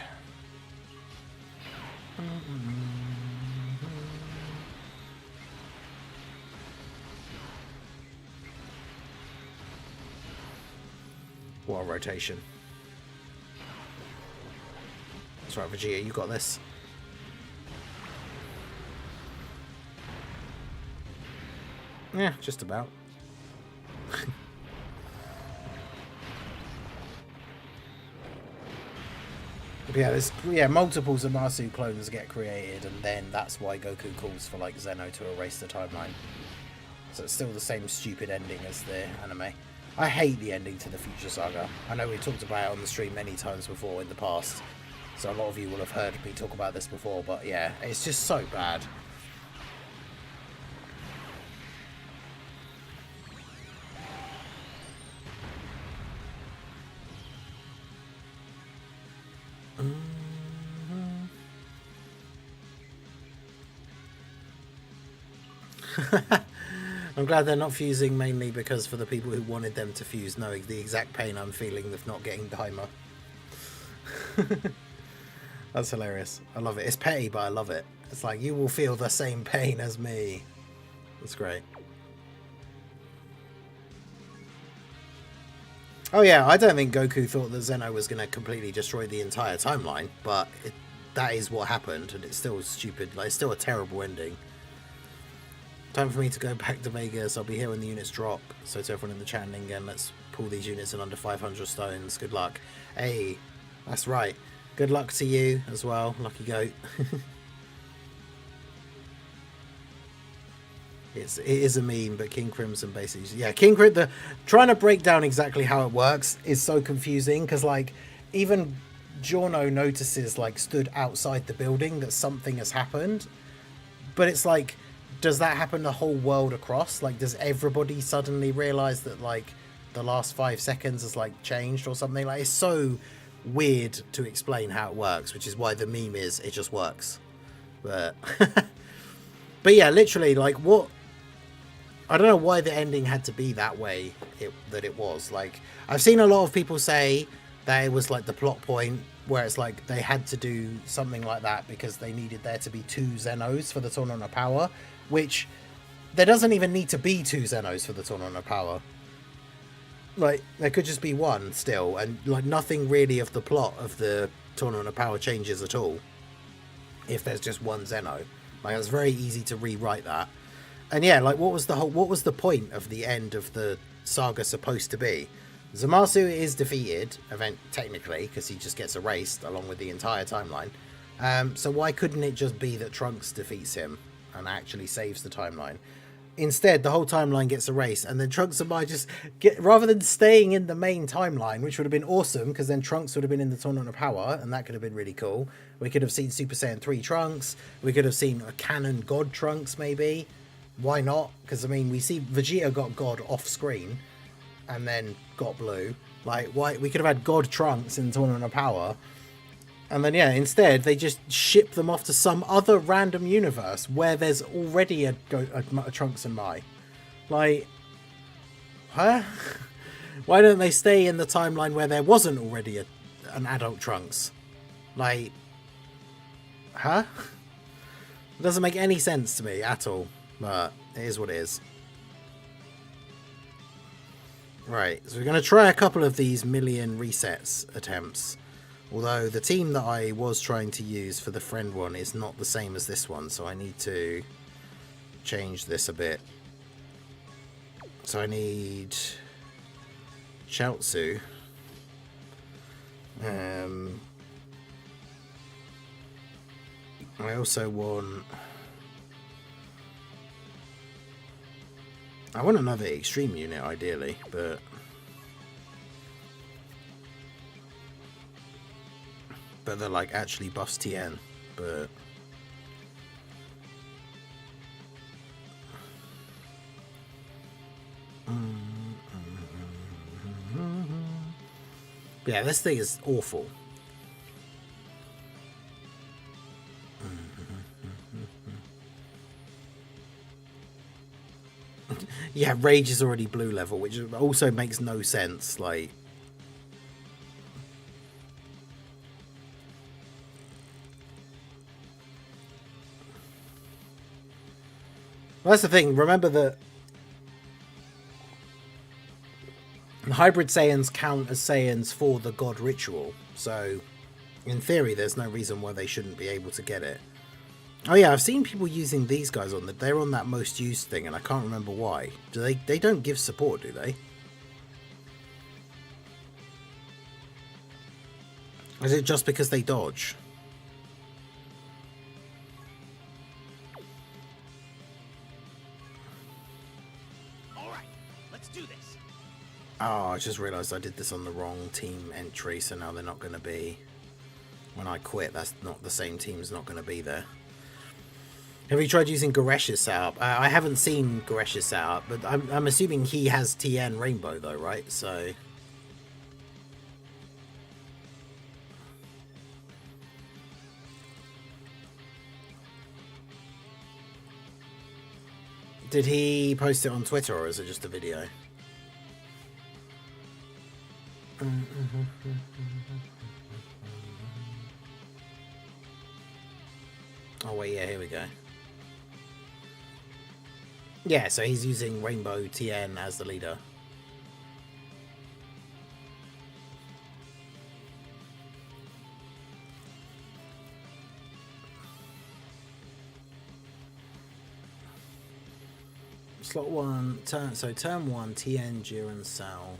What a rotation. That's right, Vegeta, you got this. Yeah, just about. But yeah, there's multiple Zamasu clones get created, and then that's why Goku calls for like Zeno to erase the timeline. So it's still the same stupid ending as the anime. I hate the ending to the Future Saga. I know we talked about it on the stream many times before in the past, so a lot of you will have heard me talk about this before, but yeah, it's just so bad. I'm glad they're not fusing mainly because for the people who wanted them to fuse know the exact pain I'm feeling with not getting Daima. That's hilarious. I love it. It's petty, but I love it. It's like, you will feel the same pain as me. That's great. Oh yeah, I don't think Goku thought that Zeno was going to completely destroy the entire timeline, but that is what happened, and it's still stupid. Like, it's still a terrible ending. Time for me to go back to Vegas. I'll be here when the units drop. So to everyone in the chat, again, let's pull these units in under 500 stones. Good luck. Hey, that's right. Good luck to you as well, Lucky Goat. It is a meme, but King Crimson basically... Yeah, King Crimson... Trying to break down exactly how it works is so confusing, because, like, even Giorno notices, like, stood outside the building that something has happened. But it's like... Does that happen the whole world across? Like, does everybody suddenly realize that, like, the last 5 seconds has, like, changed or something? Like, it's so weird to explain how it works, which is why the meme is, it just works. But, but yeah, literally, like, what... I don't know why the ending had to be that way that it was. Like, I've seen a lot of people say that it was, like, the plot point where it's like they had to do something like that because they needed there to be 2 Zenos for the Tournament of Power. Which, there doesn't even need to be 2 Zenos for the Tournament of Power. Like, there could just be 1 still, and like nothing really of the plot of the Tournament of Power changes at all. If there's just 1 Zeno. Like, it's very easy to rewrite that. And yeah, like, what was the point of the end of the saga supposed to be? Zamasu is defeated, technically, because he just gets erased along with the entire timeline. So why couldn't it just be that Trunks defeats him and actually saves the timeline? Instead, the whole timeline gets erased, and then Trunks and Mai just get, rather than staying in the main timeline, which would have been awesome, because then Trunks would have been in the Tournament of Power, and that could have been really cool. We could have seen Super Saiyan 3 Trunks. We could have seen a canon God Trunks, maybe. Why not? Because, I mean, we see Vegeta got God off screen, and then got Blue. Like, why? We could have had God Trunks in the Tournament of Power. And then, yeah, instead, they just ship them off to some other random universe where there's already a Trunks and Mai. Like, huh? Why don't they stay in the timeline where there wasn't already an adult Trunks? Like, huh? It doesn't make any sense to me at all, but it is what it is. Right, so we're going to try a couple of these million resets attempts. Although the team that I was trying to use for the friend one is not the same as this one, so I need to change this a bit. So I need Chaozu. I also want... I want another extreme unit ideally, but... But they're like actually buffs Tien, but... Yeah, this thing is awful. Yeah, Rage is already blue level, which also makes no sense. Like, well, that's the thing. Remember that the hybrid Saiyans count as Saiyans for the God ritual. So, in theory, there's no reason why they shouldn't be able to get it. Oh yeah, I've seen people using these guys on that. They're on that most used thing, and I can't remember why. Do they don't give support, do they? Is it just because they dodge? All right, let's do this. Oh, I just realised I did this on the wrong team entry, so now they're not going to be... When I quit, that's not the same team's not going to be there. Have you tried using Garesh's setup? I haven't seen Garesh's setup, but I'm assuming he has Tien Rainbow though, right? So... Did he post it on Twitter, or is it just a video? Oh wait, yeah, here we go. Yeah, so he's using Rainbow Tien as the leader. Slot 1, turn 1, Tien, Jiren, Sal.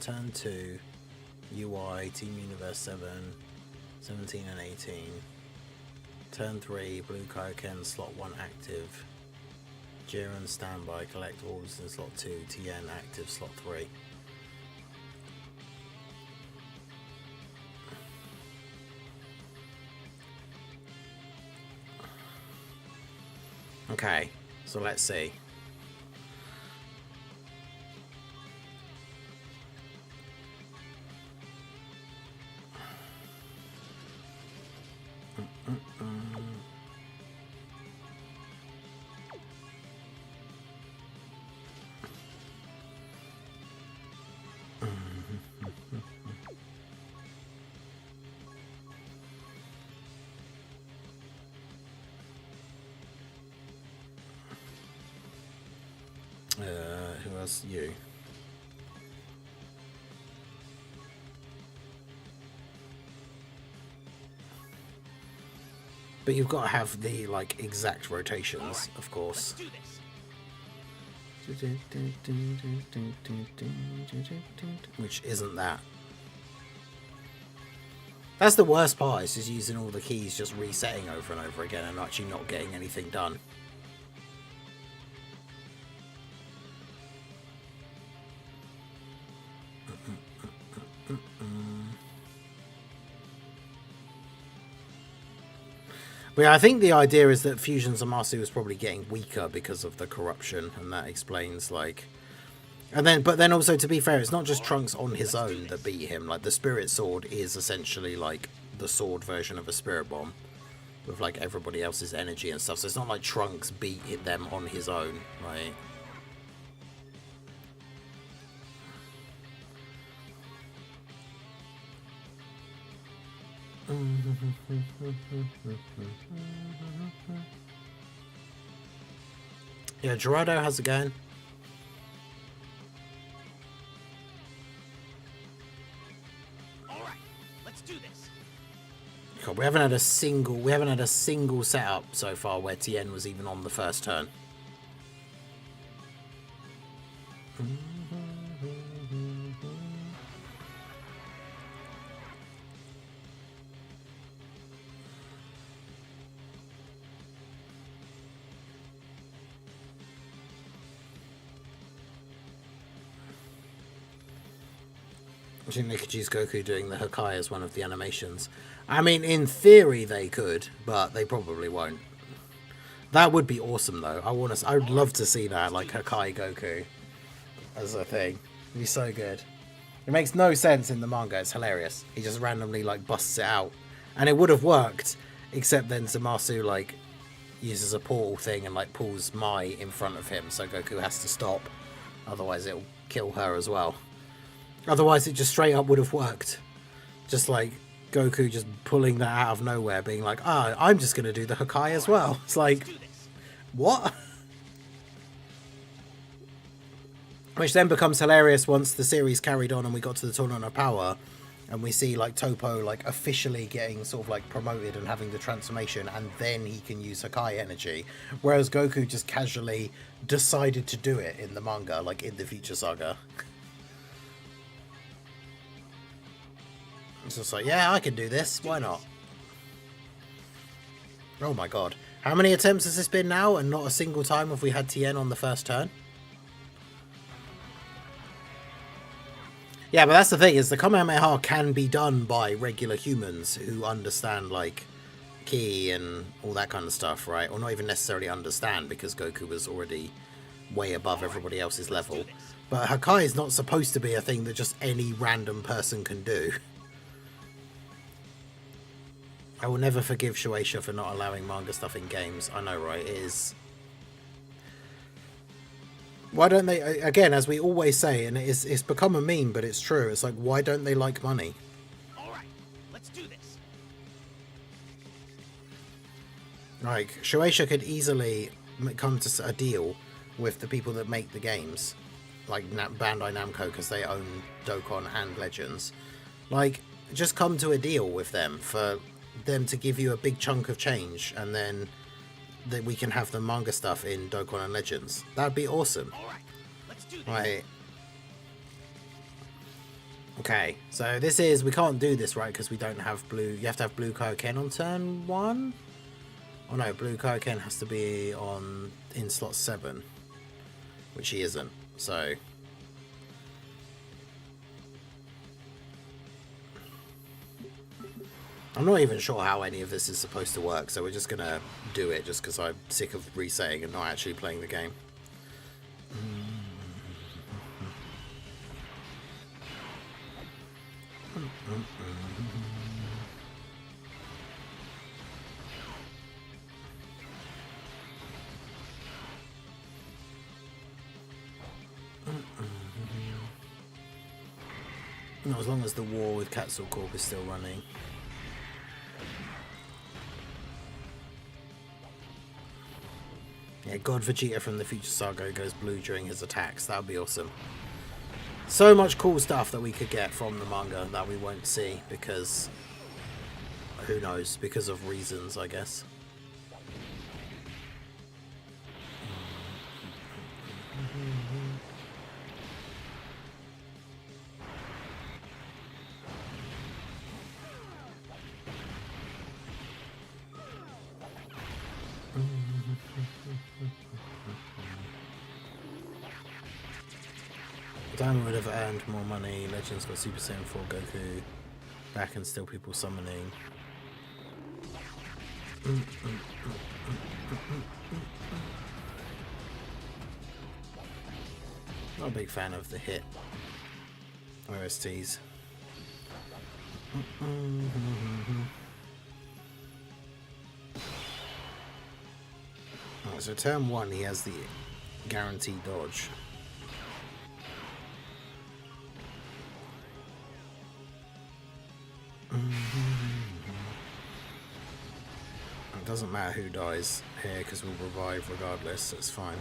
Turn 2, UI, Team Universe 7, 17 and 18. Turn 3, Blue Kaioken, slot 1 active. Jiren standby, collect orders in slot 2, Tien active, slot 3. Okay, so let's see. Who else? You. But you've got to have the like exact rotations, right, of course. Which isn't that. That's the worst part, is just using all the keys, just resetting over and over again and actually not getting anything done. But yeah, I think the idea is that Fusion Zamasu is probably getting weaker because of the corruption, and that explains, like... But then also, to be fair, it's not just Trunks on his own that beat him. Like, the Spirit Sword is essentially, like, the sword version of a Spirit Bomb, with, like, everybody else's energy and stuff. So it's not like Trunks beat them on his own, right? Yeah, Gerardo, how's it going? All right, let's do this. God, we haven't had a single setup so far where Tien was even on the first turn. I think they could use Goku doing the Hakai as one of the animations. I mean, in theory they could, but they probably won't. That would be awesome, though. I would love to see that, like Hakai Goku as a thing. It'd be so good. It makes no sense in the manga. It's hilarious. He just randomly like busts it out, and it would have worked, except then Zamasu like uses a portal thing and like pulls Mai in front of him, so Goku has to stop. Otherwise it'll kill her as well. Otherwise it just straight up would have worked. Just like Goku just pulling that out of nowhere, being like, ah, I'm just going to do the Hakai as well. It's like, what? Which then becomes hilarious once the series carried on and we got to the Tournament of Power and we see like Toppo like officially getting sort of like promoted and having the transformation, and then he can use Hakai energy, whereas Goku just casually decided to do it in the manga, like in the Future Saga. It's just like, yeah, I can do this, why not? Oh my god. How many attempts has this been now, and not a single time have we had Tien on the first turn? Yeah, but that's the thing, is the Kamehameha can be done by regular humans who understand, like, ki and all that kind of stuff, right? Or not even necessarily understand, because Goku was already way above everybody else's level. But Hakai is not supposed to be a thing that just any random person can do. I will never forgive Shueisha for not allowing manga stuff in games. I know, right? It is... Why don't they... Again, as we always say, and it's become a meme, but it's true. It's like, why don't they like money? Alright, let's do this. Like, Shueisha could easily come to a deal with the people that make the games. Like Bandai Namco, because they own Dokkan and Legends. Like, just come to a deal with them for them to give you a big chunk of change, and then that we can have the manga stuff in Dokkan and Legends. That'd be awesome. Alright, let's do this. Right. Okay, so this is... We can't do this, right, because we don't have blue... You have to have blue Kaioken on turn 1? Oh no, blue Kaioken has to be on... in slot 7. Which he isn't, so... I'm not even sure how any of this is supposed to work, so we're just going to do it just because I'm sick of resetting and not actually playing the game. Not as long as the war with Capsule Corp is still running. Yeah, God Vegeta from the Future Saga goes blue during his attacks. That would be awesome. So much cool stuff that we could get from the manga that we won't see because... Who knows? Because of reasons, I guess. Diamond would have earned more money. Legends got Super Saiyan 4 Goku back and still people summoning. Not a big fan of the hit OSTs. Oh, so turn 1 he has the guaranteed dodge. It doesn't matter who dies here because we'll revive regardless, so it's fine.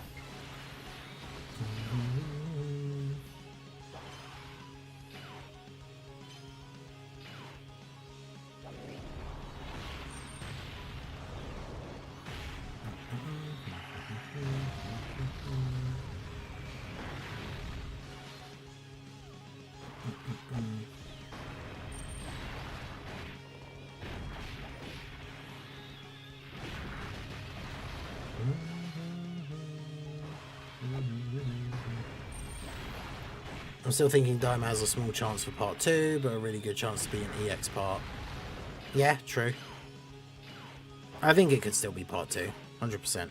I'm still thinking Daima has a small chance for part 2, but a really good chance to be an EX part. Yeah, true. I think it could still be part 2, 100%.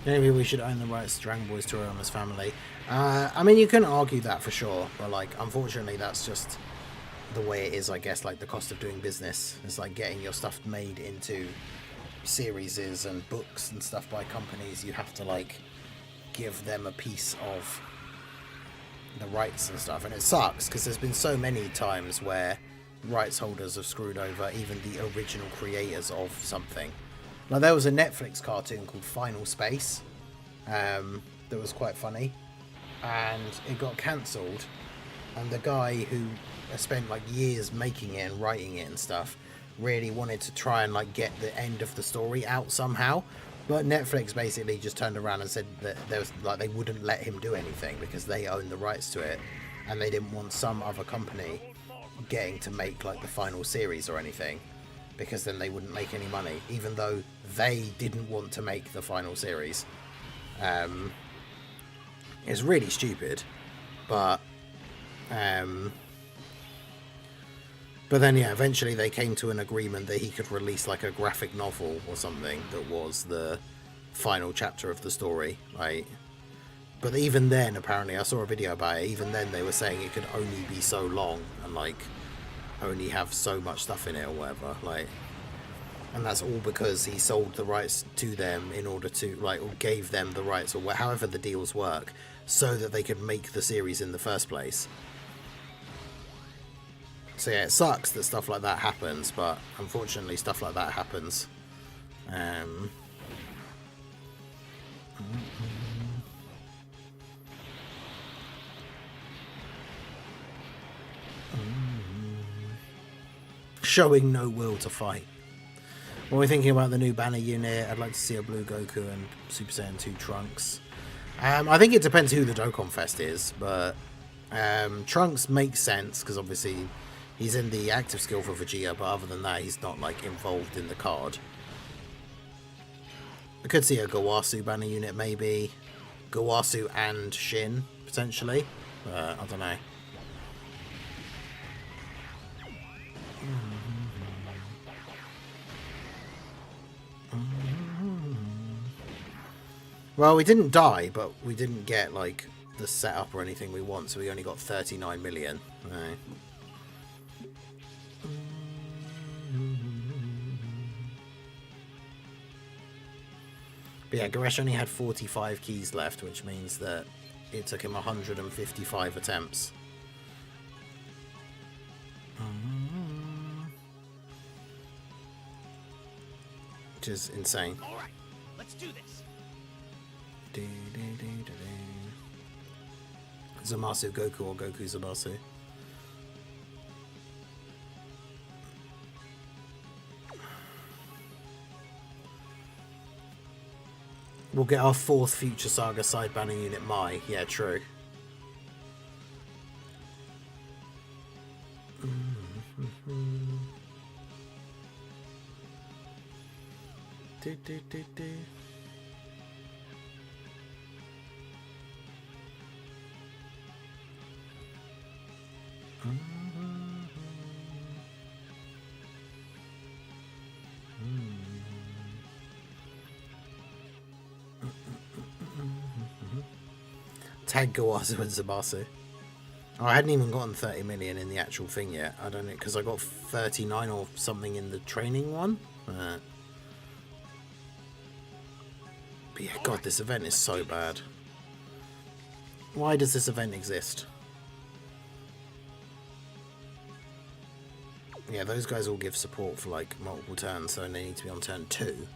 Maybe we should own the rights to Dragon Ball's Toriyama's family. I mean, you can argue that for sure, but like, unfortunately, that's just the way it is. I guess like the cost of doing business is like getting your stuff made into series and books and stuff by companies. You have to like give them a piece of the rights and stuff, and it sucks because there's been so many times where rights holders have screwed over even the original creators of something. Like there was a Netflix cartoon called Final Space that was quite funny, and it got cancelled, and the guy who spent like years making it and writing it and stuff really wanted to try and like get the end of the story out somehow, but Netflix basically just turned around and said that there was like they wouldn't let him do anything because they owned the rights to it, and they didn't want some other company getting to make like the final series or anything, because then they wouldn't make any money, even though they didn't want to make the final series. It's really stupid, but then yeah, eventually they came to an agreement that he could release like a graphic novel or something that was the final chapter of the story, right? But even then, apparently, I saw a video about it, even then they were saying it could only be so long and like only have so much stuff in it or whatever, like, and that's all because he sold the rights to them in order to like, or gave them the rights, or however the deals work, so that they could make the series in the first place. So yeah, it sucks that stuff like that happens, but unfortunately stuff like that happens. Showing no will to fight. When we're thinking about the new banner unit, I'd like to see a blue Goku and Super Saiyan 2 Trunks. I think it depends who the Dokkan Fest is, but Trunks makes sense because obviously he's in the active skill for Vegeta, but other than that, he's not like involved in the card. I could see a Gawasu banner unit, maybe Gawasu and Shin potentially, but I don't know. Well, we didn't die, but we didn't get like the setup or anything we want, so we only got 39 million. Right. But yeah, Goresh only had 45 keys left, which means that it took him 155 attempts. Which is insane. All right, let's do this. Zamasu Goku or Goku Zamasu. We'll get our 4th Future Saga side banner unit, Mai. Yeah, true. Tag Gawazu and Zamasu. Oh, I hadn't even gotten 30 million in the actual thing yet. I don't know, because I got 39 or something in the training one. But yeah, God, this event is so bad. Why does this event exist? Yeah, those guys all give support for like multiple turns, so they need to be on turn 2.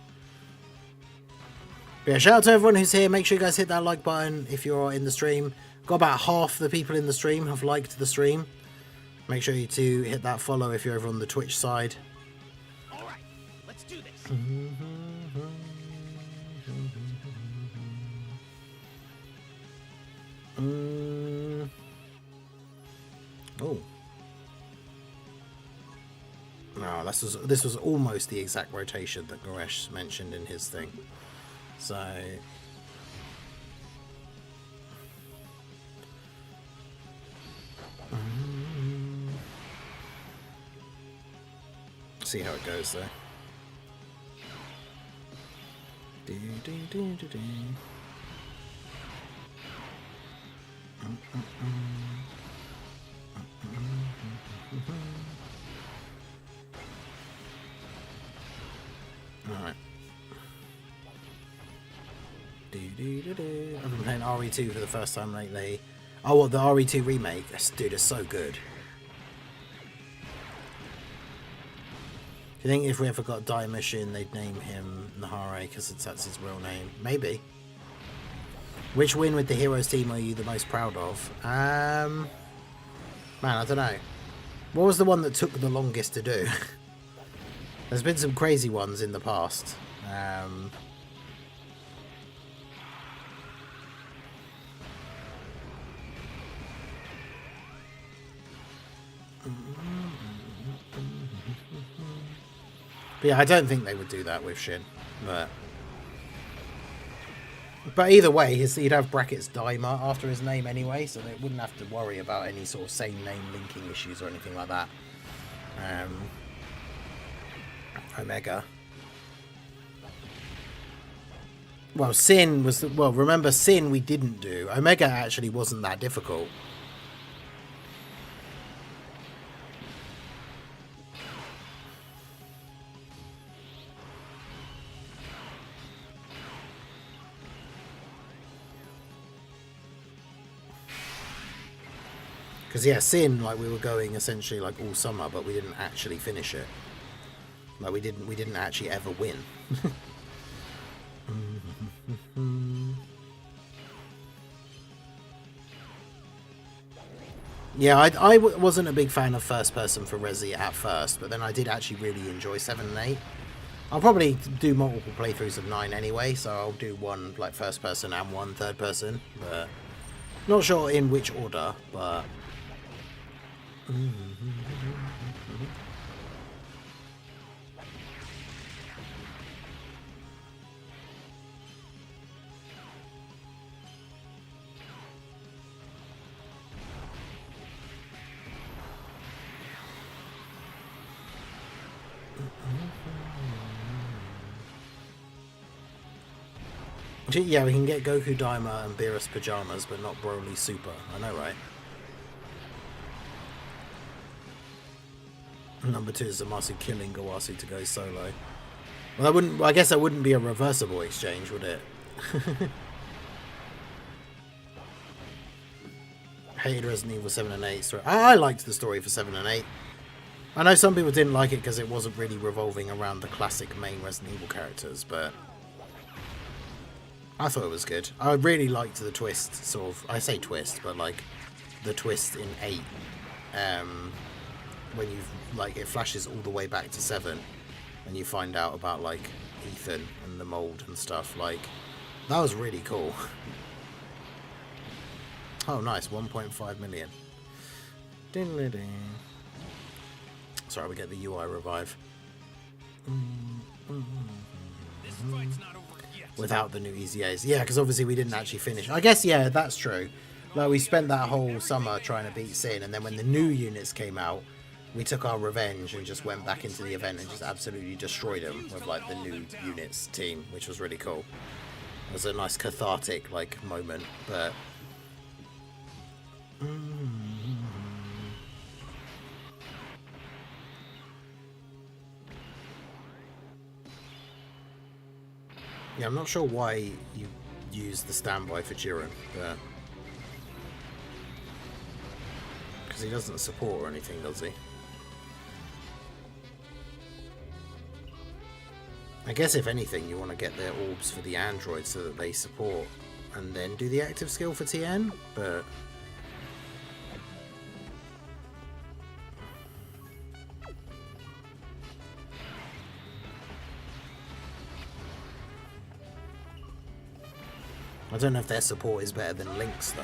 But yeah, shout out to everyone who's here. Make sure you guys hit that like button if you're in the stream. Got about half the people in the stream have liked the stream. Make sure you to hit that follow if you're over on the Twitch side. All right, let's do this. Oh. No, this was almost the exact rotation that Goresh mentioned in his thing. So see how it goes though. Do, do, do, do, do. Alright. I've been playing RE2 for the first time lately. Oh, what, the RE2 remake? This dude is so good. Do you think if we ever got Die Mission, they'd name him Nahare because that's his real name? Maybe. Which win with the Heroes team are you the most proud of? Man, I don't know. What was the one that took the longest to do? There's been some crazy ones in the past. But yeah, I don't think they would do that with Shin. But either way, he'd have brackets Daima after his name anyway, so they wouldn't have to worry about any sort of same name linking issues or anything like that. Omega. Well, Sin was well, remember Sin we didn't do. Omega actually wasn't that difficult. Because yeah, Sin, like, we were going essentially like all summer, but we didn't actually finish it. Like we didn't actually ever win. Yeah, I wasn't a big fan of first person for Resi at first, but then I did actually really enjoy 7 and 8. I'll probably do multiple playthroughs of 9 anyway, so I'll do one like first person and one third person, but not sure in which order, but yeah, we can get Goku Daima and Beerus Pajamas, but not Broly Super. I know, right? Number 2 is Zamasu killing Gawasu to go solo. Well, that wouldn't. I guess that wouldn't be a reversible exchange, would it? Hated Resident Evil 7 and 8 story. I liked the story for 7 and 8. I know some people didn't like it because it wasn't really revolving around the classic main Resident Evil characters, but I thought it was good. I really liked the twist, sort of. I say twist, but like the twist in 8. When you like it flashes all the way back to 7, and you find out about like Ethan and the mold and stuff. Like that was really cool. Oh, nice, 1.5 million. Sorry, we get the UI revive. This fight's not over yet. Without the new EZAs. Yeah, because obviously we didn't actually finish. I guess, yeah, that's true. Like, we spent that whole summer trying to beat Sin, and then when the new units came out, we took our revenge and just went back into the event and just absolutely destroyed them with, like, the new units team, which was really cool. It was a nice cathartic, like, moment, but yeah, I'm not sure why you use the standby for Jiren, but because he doesn't support or anything, does he? I guess if anything, you want to get their orbs for the androids so that they support, and then do the active skill for Tien, but I don't know if their support is better than Link's, though.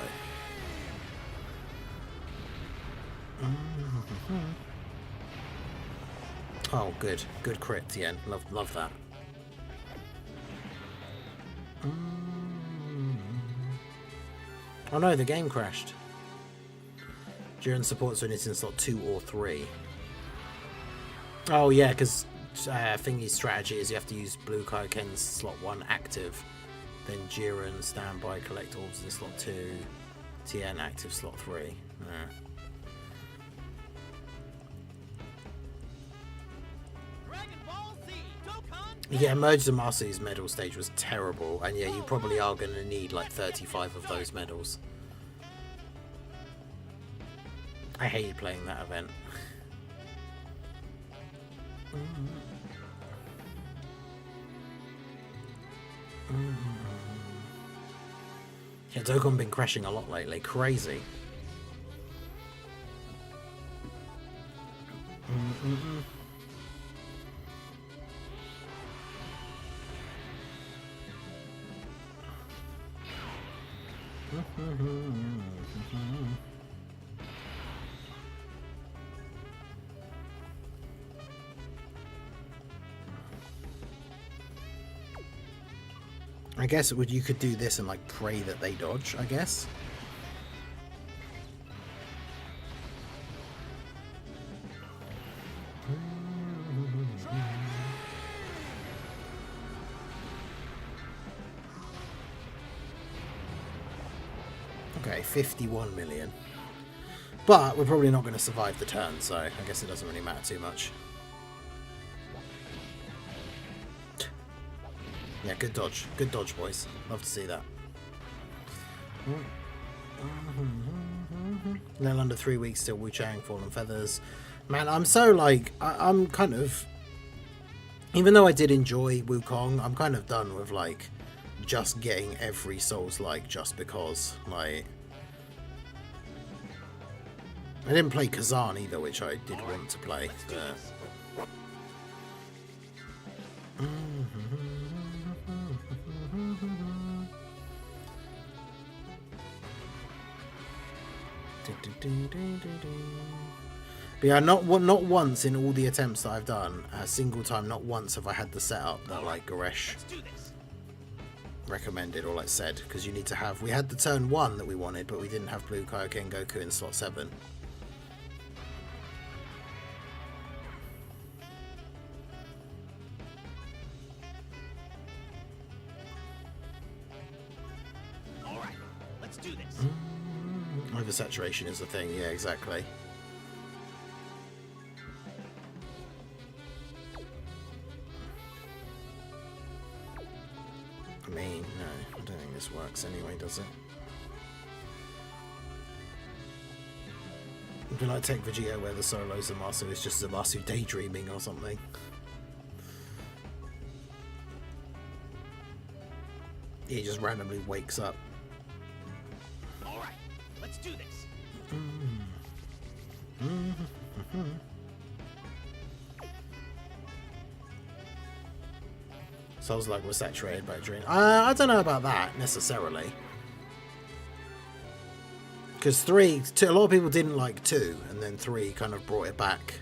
Oh, good. Good crit, Tien. Love that. Oh no, the game crashed. Jiren supports when it's in slot 2 or 3. Oh yeah, because thingy strategy is you have to use Blue Kaioken's slot 1 active, then Jiren standby, collect orbs in slot 2, Tien active slot 3. Yeah. Yeah, Merge the Masters medal stage was terrible, and yeah, you probably are going to need like 35 of those medals. I hated playing that event. Yeah, Dokkan been crashing a lot lately. Crazy. I guess you could do this and like pray that they dodge, I guess. Okay, 51 million. But we're probably not going to survive the turn, so I guess it doesn't really matter too much. Yeah, good dodge. Good dodge, boys. Love to see that. Now under 3 weeks till Wu Chang, Fallen Feathers. Man, I'm so like, I'm kind of, even though I did enjoy Wukong, I'm kind of done with like just getting every Souls-like just because. Like, I didn't play Kazan either, which I did want to play. But... But yeah, not once in all the attempts that I've done, a single time, not once have I had the setup that like Goresh recommended or like said, because you need to have, we had the turn 1 that we wanted, but we didn't have Blue Kaioken Goku in slot 7. Alright, let's do this. Oversaturation is the thing, yeah, exactly. I mean, no, I don't think this works anyway, does it? It'd be like Tech Vegeta where the solo Zamasu is just Zamasu daydreaming or something. He just randomly wakes up. Alright, let's do this. Sounds like we're saturated by Dream. I don't know about that necessarily, because a lot of people didn't like 2, and then 3 kind of brought it back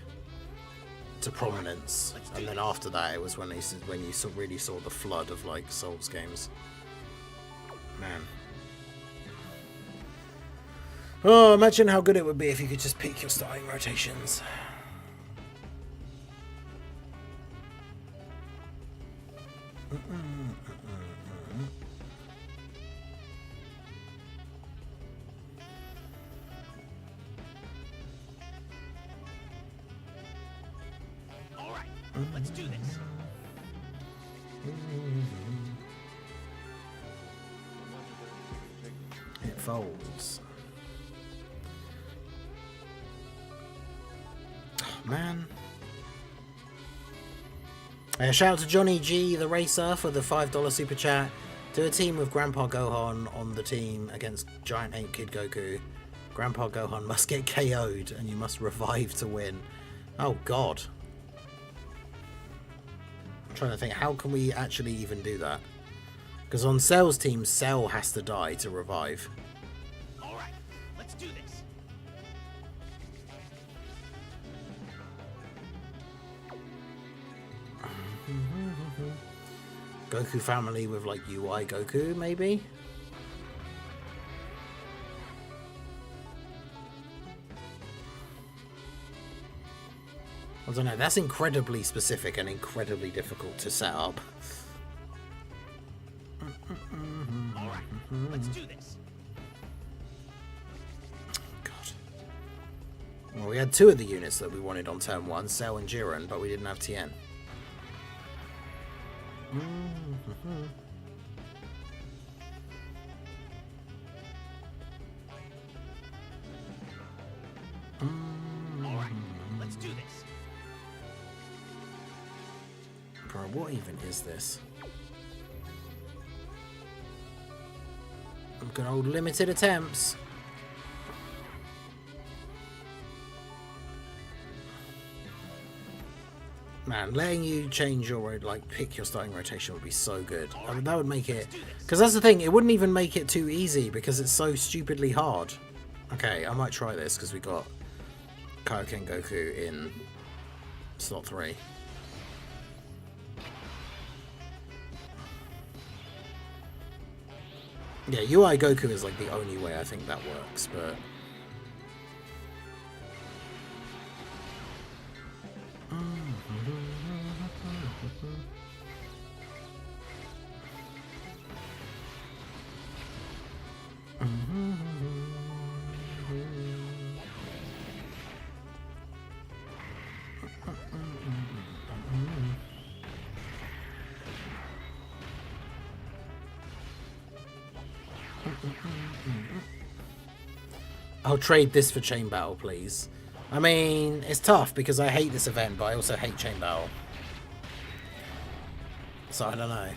to prominence, and then after that it was when you really saw the flood of like Souls games. Man. Oh, imagine how good it would be if you could just pick your starting rotations. Alright, let's do this. It folds. Oh, man. Shout out to Johnny G, the racer, for the $5 super chat. Do a team with Grandpa Gohan on the team against Giant Ape Kid Goku. Grandpa Gohan must get KO'd and you must revive to win. Oh god. I'm trying to think, how can we actually even do that? Because on Cell's team, Cell has to die to revive. Alright, let's do this. Goku family with like UI Goku, maybe? I don't know, that's incredibly specific and incredibly difficult to set up. Alright, let's do this. God. Well, we had two of the units that we wanted on turn 1, Cell and Jiren, but we didn't have Tien. Alright, let's do this. Bro, what even is this? Good old limited attempts. Man, letting you change your, like, pick your starting rotation would be so good. I mean, that would make it... Because that's the thing, it wouldn't even make it too easy because it's so stupidly hard. Okay, I might try this because we got Kaioken Goku in slot 3. Yeah, UI Goku is like the only way I think that works, but... I'll trade this for Chain Battle, please. I mean, it's tough because I hate this event, but I also hate Chain Battle. So I don't know.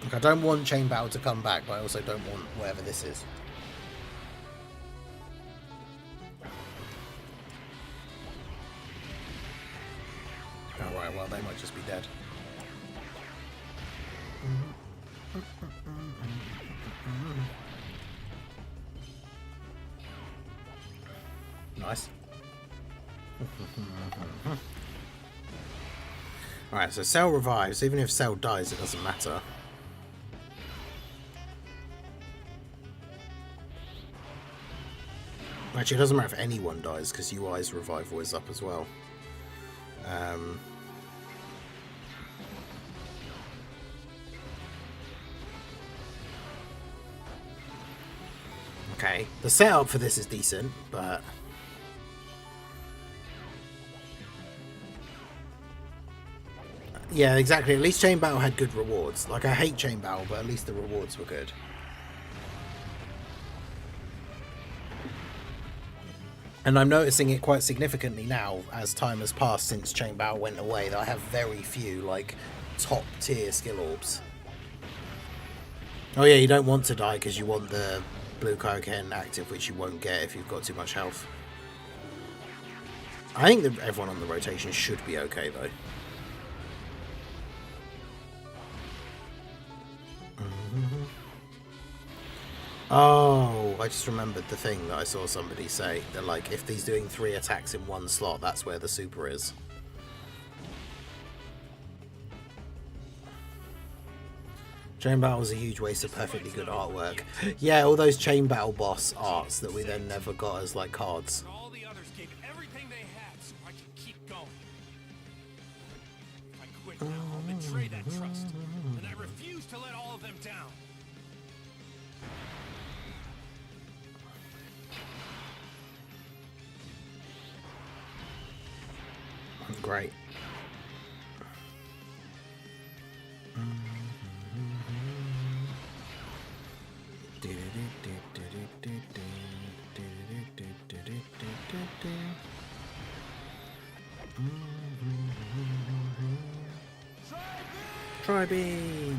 Like, I don't want Chain Battle to come back, but I also don't want whatever this is. Oh, right, well, they might just be dead. Nice. Alright, so Cell revives. Even if Cell dies, it doesn't matter. Actually, it doesn't matter if anyone dies, because UI's revival is up as well. Okay, the setup for this is decent, but... yeah, exactly. At least Chain Battle had good rewards. Like, I hate Chain Battle, but at least the rewards were good. And I'm noticing it quite significantly now, as time has passed since Chain Battle went away, that I have very few, like, top-tier skill orbs. Oh yeah, you don't want to die because you want the Blue Kaioken active, which you won't get if you've got too much health. I think that everyone on the rotation should be okay, though. Oh, I just remembered the thing that I saw somebody say, that like, if he's doing 3 attacks in one slot, that's where the super is. Chain Battle was a huge waste of perfectly good artwork. Yeah, all those Chain Battle boss arts that we then never got as like cards. All the others gave everything they had so I can keep going. If I quit now, I'll betray that trust. And I refuse to let all of them down. Great. Tri-beam.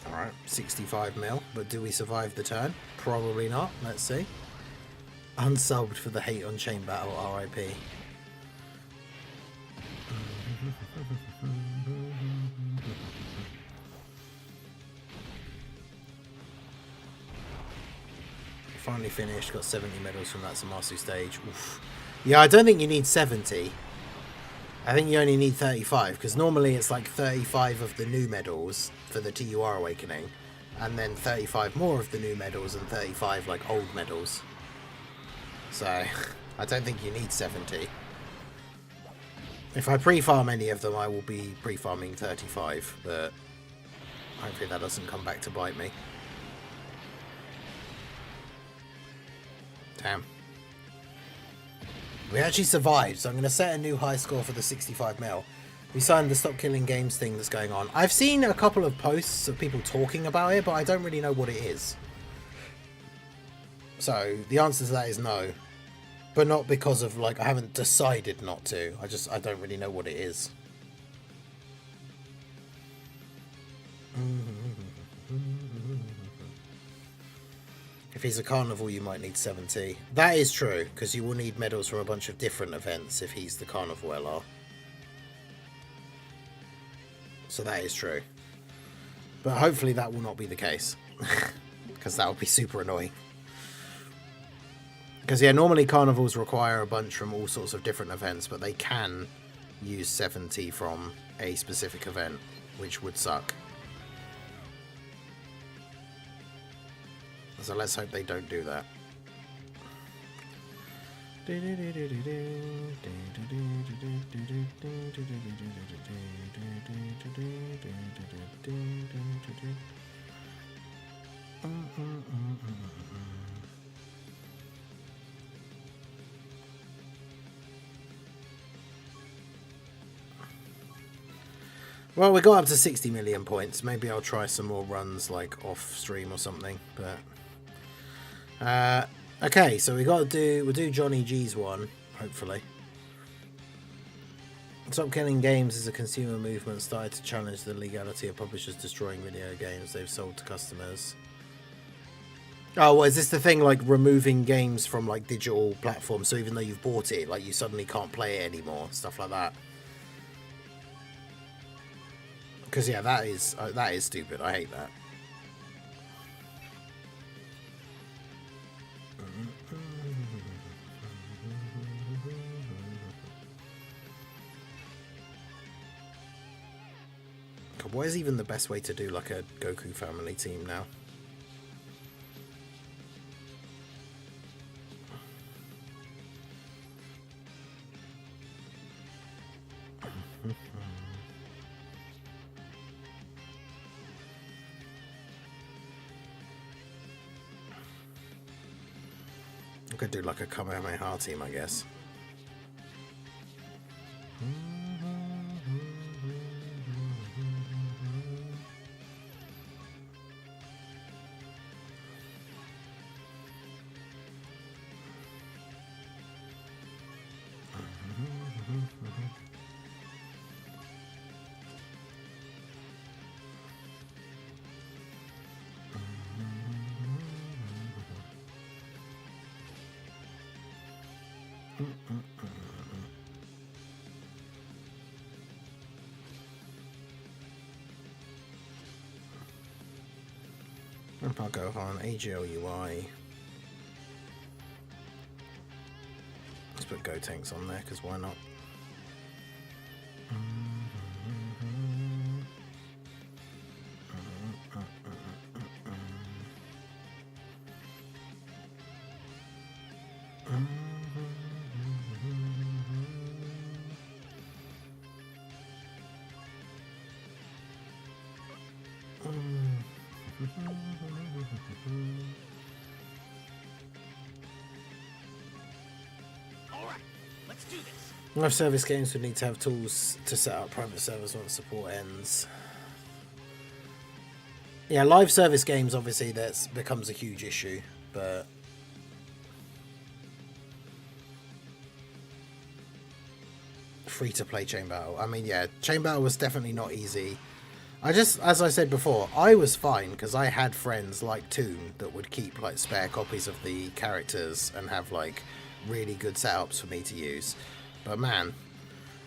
Alright, 65 mil, but do we survive the turn? Probably not, let's see. Unsubbed for the hate on Chain Battle, RIP. Finally finished, got 70 medals from that Zamasu stage. Oof. Yeah, I don't think you need 70. I think you only need 35, because normally it's like 35 of the new medals for the TUR Awakening, and then 35 more of the new medals and 35 like old medals. So I don't think you need 70. If I pre-farm any of them, I will be pre-farming 35, but hopefully that doesn't come back to bite me. Damn. We actually survived, so I'm going to set a new high score for the 65 mil. We signed the Stop Killing Games thing that's going on. I've seen a couple of posts of people talking about it, but I don't really know what it is. So the answer to that is no. But not because of, like, I haven't decided not to. I don't really know what it is. If he's a carnival, you might need 70. That is true, because you will need medals from a bunch of different events if he's the carnival LR. So that is true. But hopefully that will not be the case. Because that would be super annoying. Because, yeah, normally carnivals require a bunch from all sorts of different events, but they can use 70 from a specific event, which would suck. So let's hope they don't do that. Well, we got up to 60 million points. Maybe I'll try some more runs, like, off stream or something, but... okay, so we'll do Johnny G's one, hopefully. Stop Killing Games is a consumer movement started to challenge the legality of publishers destroying video games they've sold to customers. Oh, well, is this the thing, like, removing games from, like, digital platforms, so even though you've bought it, like, you suddenly can't play it anymore, stuff like that? Because, yeah, that is stupid. I hate that. God, what is even the best way to do, like, a Goku family team now? I could do like a Kamehameha team, I guess. I'll go on AGLUI. Let's put Go Tanks on there, because why not? Live service games would need to have tools to set up private servers once support ends. Yeah, live service games, obviously, that becomes a huge issue, but... free-to-play Chain Battle. I mean, yeah, Chain Battle was definitely not easy. As I said before, I was fine, because I had friends like Tien that would keep, like, spare copies of the characters and have, like, really good setups for me to use. But man,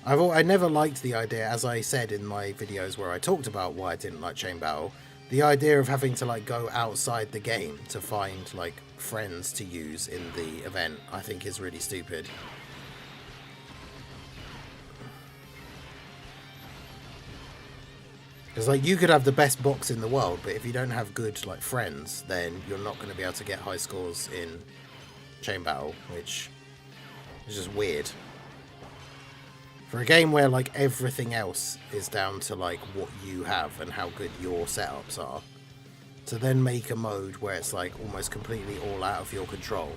I never liked the idea, as I said in my videos where I talked about why I didn't like Chain Battle, the idea of having to like go outside the game to find like friends to use in the event, I think is really stupid. Because like you could have the best box in the world, but if you don't have good like friends, then you're not going to be able to get high scores in chain battle, which is just weird. For a game where like everything else is down to like what you have and how good your setups are, to then make a mode where it's like almost completely all out of your control.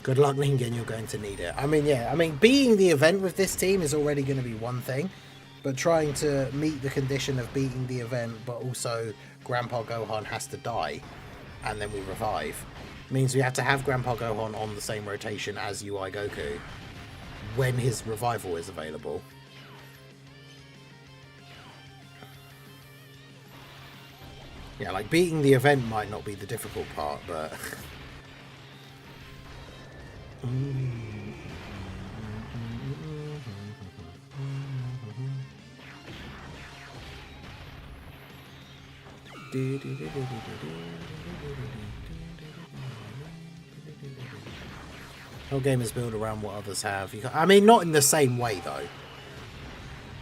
Good luck, Ningen, you're going to need it. I mean, yeah, I mean, beating the event with this team is already going to be one thing, but trying to meet the condition of beating the event, but also Grandpa Gohan has to die, and then we revive, means we have to have Grandpa Gohan on the same rotation as UI Goku when his revival is available. Yeah, like, beating the event might not be the difficult part, but... whole game is built around what others have. I mean, not in the same way, though.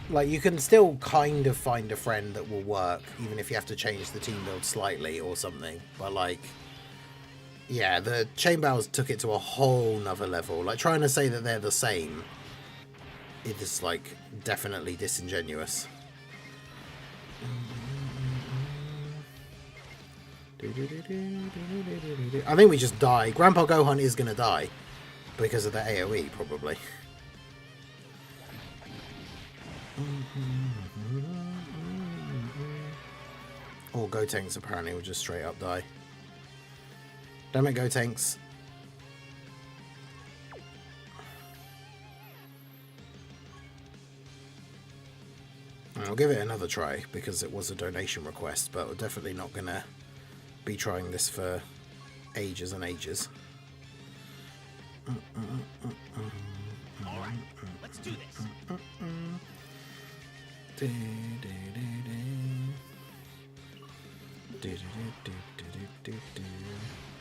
Like, you can still kind of find a friend that will work, even if you have to change the team build slightly or something. But, like... yeah, the chain battles took it to a whole nother level. Like, trying to say that they're the same, it is, like, definitely disingenuous. I think we just die. Grandpa Gohan is going to die because of the AoE, probably. Or Gotenks apparently will just straight up die. Damn it, Gotenks. I'll give it another try because it was a donation request, but we're definitely not going to be trying this for ages and ages. Alright, let's do this. I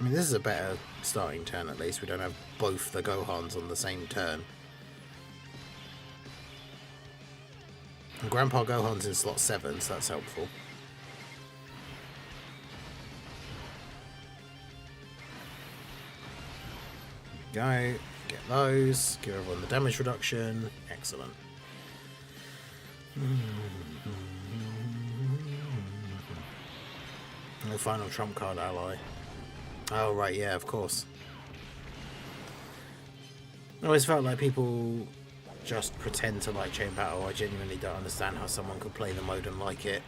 mean, this is a better starting turn at least. We don't have both the Gohans on the same turn. And Grandpa Gohan's in slot 7, so that's helpful. Go, get those, give everyone the damage reduction. Excellent. No final trump card ally. Oh, right, yeah, of course. I always felt like people just pretend to like chain battle. I genuinely don't understand how someone could play the mode and like it.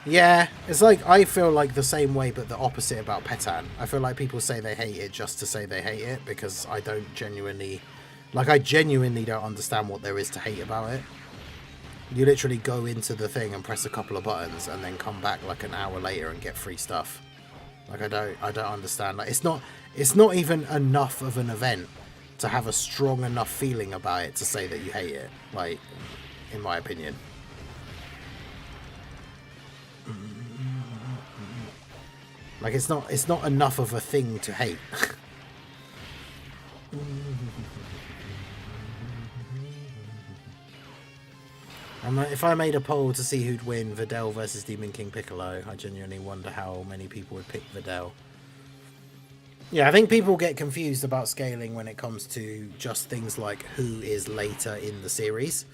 Yeah, it's like, I feel like the same way, but the opposite about Petan. I feel like people say they hate it just to say they hate it, because I don't genuinely... like, I genuinely don't understand what there is to hate about it. You literally go into the thing and press a couple of buttons and then come back like an hour later and get free stuff. Like, I don't understand. Like, it's not even enough of an event to have a strong enough feeling about it to say that you hate it. Like, in my opinion. Like, it's not enough of a thing to hate. If I made a poll to see who'd win, Videl versus Demon King Piccolo, I genuinely wonder how many people would pick Videl. Yeah, I think people get confused about scaling when it comes to just things like who is later in the series.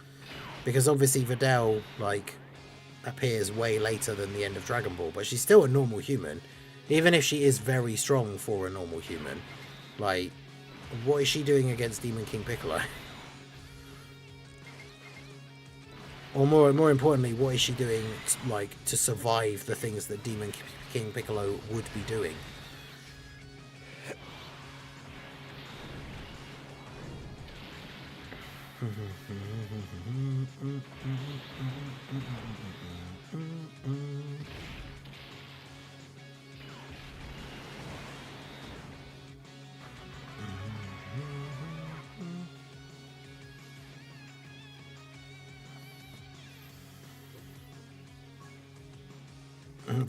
Because obviously Videl, like, appears way later than the end of Dragon Ball, but she's still a normal human. Even if she is very strong for a normal human. Like, what is she doing against Demon King Piccolo? Or more importantly, what is she doing, like, to survive the things that Demon King Piccolo would be doing?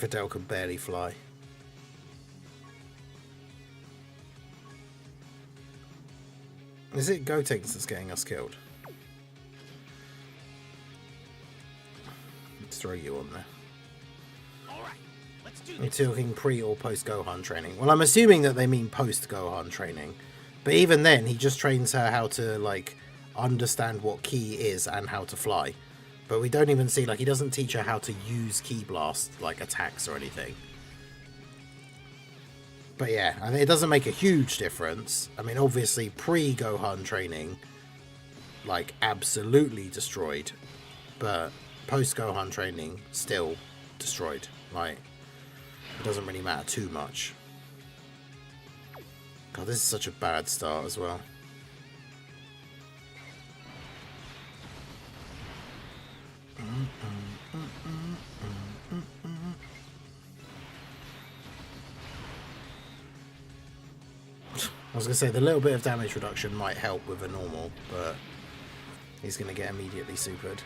Videl could barely fly. Is it Gotenks that's getting us killed? Let's throw you on there. All right, let's do We're this. talking pre or post Gohan training. Well, I'm assuming that they mean post Gohan training. But even then, he just trains her how to, like, understand what ki is and how to fly. But we don't even see, like, he doesn't teach her how to use ki blast, like, attacks or anything. But yeah, I mean, it doesn't make a huge difference. I mean, obviously, pre-Gohan training, like, absolutely destroyed. But post-Gohan training, still destroyed. Like, it doesn't really matter too much. God, this is such a bad start as well. I was going to say, the little bit of damage reduction might help with a normal, but he's going to get immediately supered.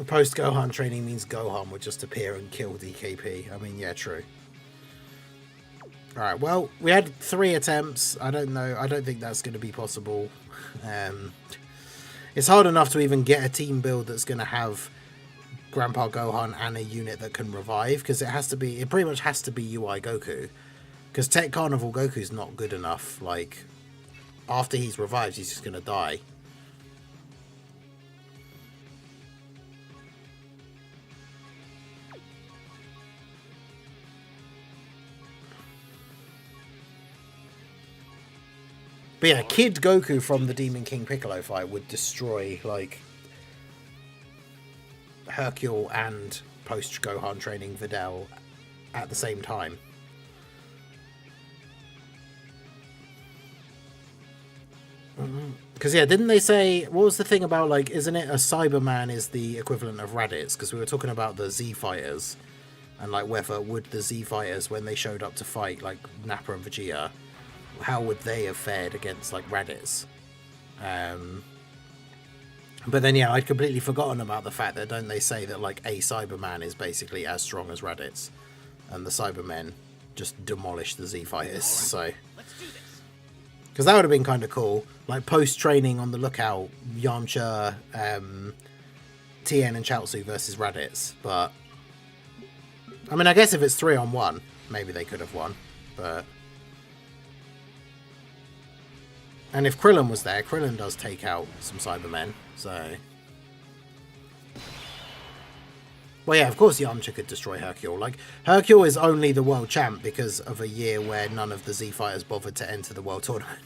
Post Gohan training means Gohan would just appear and kill DKP. I mean, yeah, true. Alright, well, we had 3 attempts. I don't know. I don't think that's going to be possible. It's hard enough to even get a team build that's going to have Grandpa Gohan and a unit that can revive, because it pretty much has to be UI Goku. Because Tech Carnival Goku's not good enough. Like, after he's revived, he's just going to die. But yeah, Kid Goku from the Demon King Piccolo fight would destroy, like, Hercule and post-Gohan training Videl at the same time. Because, yeah, didn't they say... What was the thing about, like, isn't it a Cyberman is the equivalent of Raditz? Because we were talking about the Z-Fighters. And, like, whether would the Z-Fighters, when they showed up to fight, like, Nappa and Vegeta... how would they have fared against, like, Raditz? But then, yeah, I'd completely forgotten about the fact that, don't they say that, like, a Cyberman is basically as strong as Raditz, and the Cybermen just demolish the Z-Fighters, so... Because that would have been kind of cool. Like, post-training on the lookout, Yamcha, Tien and Chaozu versus Raditz, but... I mean, I guess if it's 3-on-1, maybe they could have won, but... And if Krillin was there, Krillin does take out some Cybermen, so... Well, yeah, of course Yamcha could destroy Hercule. Like, Hercule is only the world champ because of a year where none of the Z-Fighters bothered to enter the world tournament.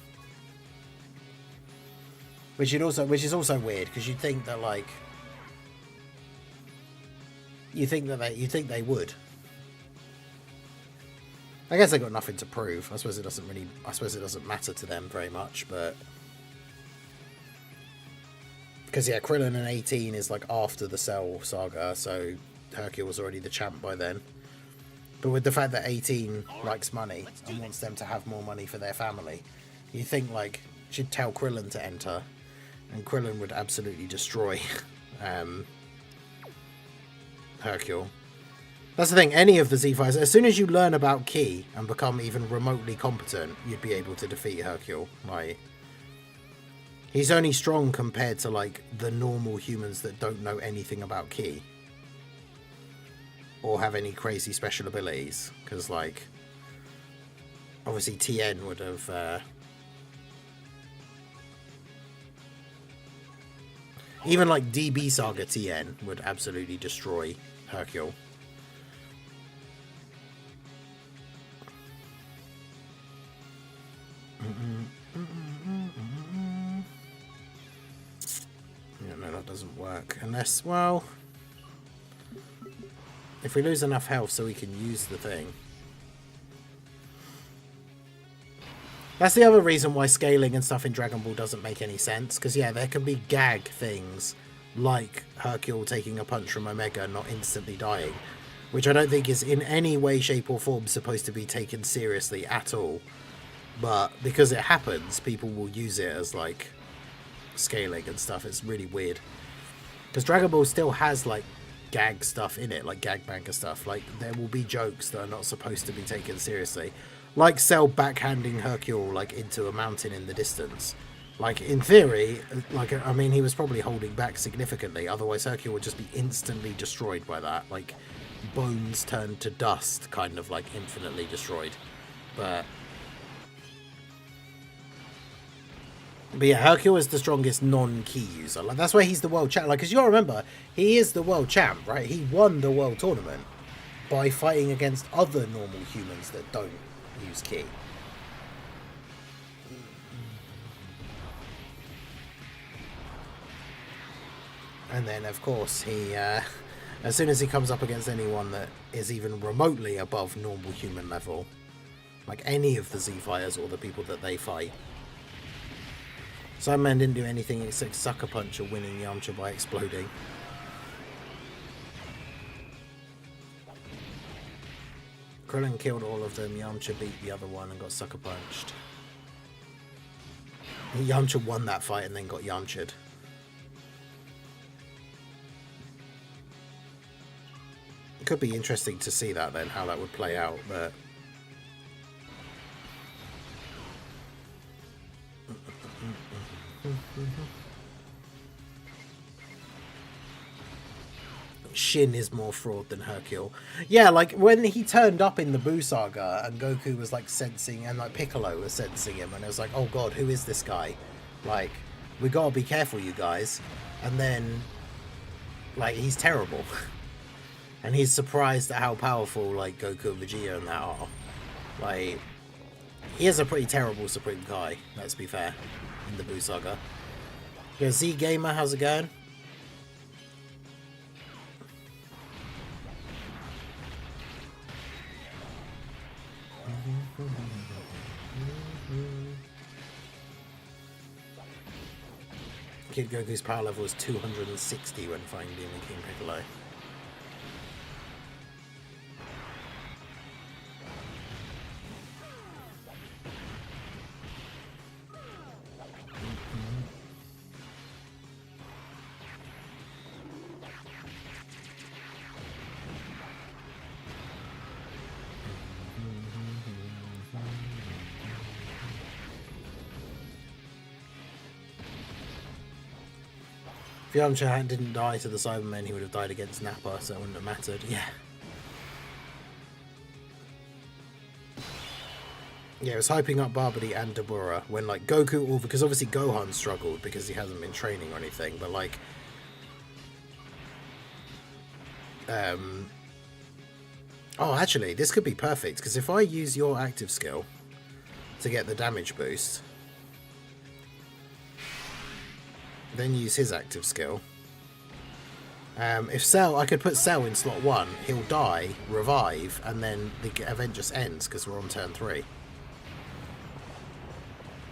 Which is also weird, because you'd think that, like... You think they would. I guess they got nothing to prove. I suppose it doesn't matter to them very much, but... Because, yeah, Krillin in 18 is, like, after the Cell saga, so Hercule was already the champ by then. But with the fact that 18 likes money and wants them to have more money for their family, you think, like, should tell Krillin to enter, and Krillin would absolutely destroy Hercule. That's the thing, any of the Z-Fighters, as soon as you learn about Ki and become even remotely competent, you'd be able to defeat Hercule. Like, he's only strong compared to, like, the normal humans that don't know anything about Ki. Or have any crazy special abilities. Because, like, obviously Tien would have... Even, like, DB Saga Tien would absolutely destroy Hercule. Yeah, no, that doesn't work. Unless, well... If we lose enough health so we can use the thing. That's the other reason why scaling and stuff in Dragon Ball doesn't make any sense. Because, yeah, there can be gag things like Hercule taking a punch from Omega and not instantly dying. which I don't think is in any way, shape or form supposed to be taken seriously at all. But because it happens, people will use it as like scaling and stuff. It's really weird. Because Dragon Ball still has like gag stuff in it, like gag manga stuff. Like there will be jokes that are not supposed to be taken seriously. Like Cell backhanding Hercule like into a mountain in the distance. Like in theory, like I mean he was probably holding back significantly, otherwise Hercule would just be instantly destroyed by that. Like bones turned to dust, kind of like infinitely destroyed. But yeah, Hercule is the strongest non-key user. Like that's why he's the world champ. Like, because you gotta remember, he is the world champ, right? He won the world tournament by fighting against other normal humans that don't use key. And then, of course, he, as soon as he comes up against anyone that is even remotely above normal human level, like any of the Z fighters or the people that they fight, Cyberman didn't do anything except sucker punch or winning Yamcha by exploding. Krillin killed all of them. Yamcha beat the other one and got sucker punched. Yamcha won that fight and then got Yamcha'd. It could be interesting to see that then, how that would play out, but Shin is more fraud than Hercule. Yeah, like when he turned up in the Buu saga and Goku was like sensing, and like Piccolo was sensing him, and it was like, oh god, who is this guy? Like, we gotta be careful, you guys. And then, like, he's terrible. And he's surprised at how powerful, like, Goku and Vegeta and that are. Like, he is a pretty terrible Supreme Kai, let's be fair, in the Buu saga. Yo, Z Gamer, how's it going? Kid Goku's power level is 260 when fighting Demon King Piccolo. If Yamcha didn't die to the Cybermen, he would have died against Nappa, so it wouldn't have mattered. Yeah. Yeah, it was hyping up Babidi and Dabura when, like, Goku, because obviously Gohan struggled because he hasn't been training or anything, but, like, oh, actually, this could be perfect, because if I use your active skill to get the damage boost, then use his active skill. If Cell, I could put Cell in slot 1, he'll die, revive, and then the event just ends because we're on turn 3.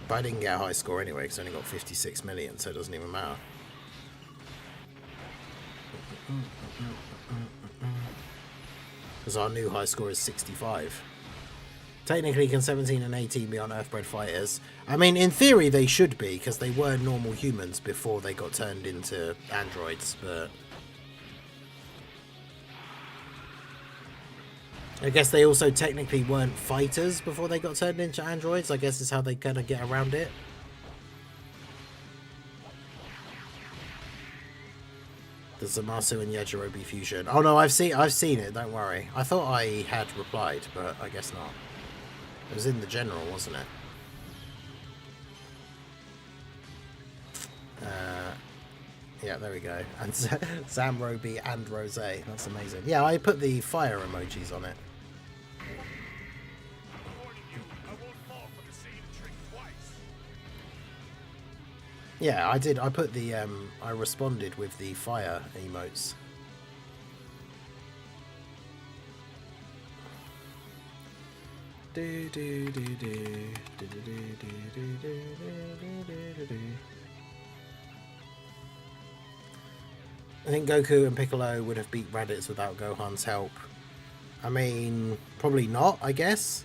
But I didn't get a high score anyway because I only got 56 million, so it doesn't even matter. Because our new high score is 65. Technically, can 17 and 18 be on Earthbred fighters? I mean, in theory, they should be, because they were normal humans before they got turned into androids, but I guess they also technically weren't fighters before they got turned into androids. I guess is how they kind of get around it. The Zamasu and Yajirobe fusion. Oh no, I've seen it, don't worry. I thought I had replied, but I guess not. It was in the general, wasn't it? Yeah, there we go. And Sam, Roby, and Rose. That's amazing. Yeah, I put the fire emojis on it. Yeah, I did. I put the, I responded with the fire emotes. I think Goku and Piccolo would have beat Raditz without Gohan's help. I mean, probably not, I guess,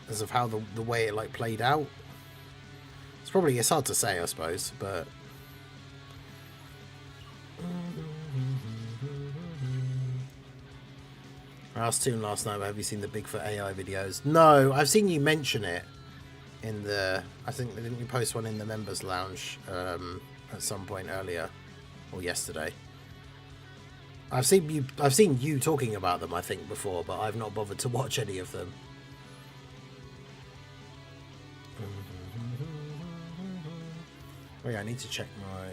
as of how the way it like played out. It's hard to say, I suppose, but I asked Tien last night, have you seen the Bigfoot AI videos? No, I've seen you mention it in the, I think, didn't you post one in the members lounge at some point earlier or yesterday? I've seen you talking about them, I think, before, but I've not bothered to watch any of them. Oh yeah, I need to check my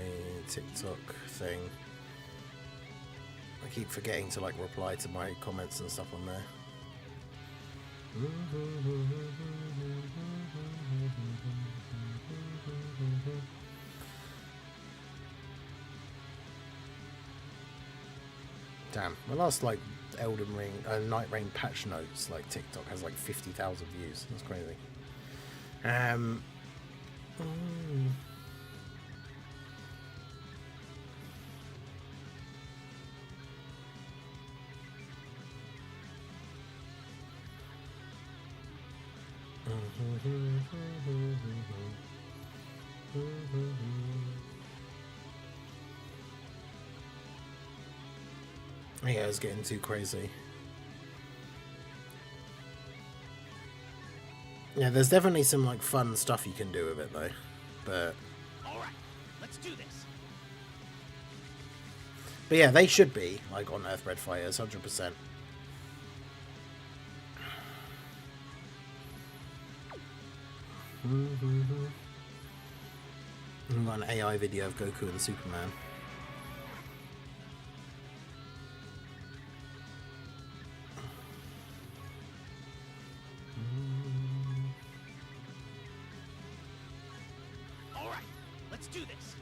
TikTok thing. I keep forgetting to like reply to my comments and stuff on there. Damn, my last like Elden Ring, Night Rain patch notes, like TikTok has like 50,000 views. That's crazy. Yeah, it's getting too crazy. Yeah, there's definitely some like fun stuff you can do with it though, but All right, let's do this. But yeah, they should be like on Earthbred Fighters, 100%. I've got an AI video of Goku and Superman. All right, let's do this.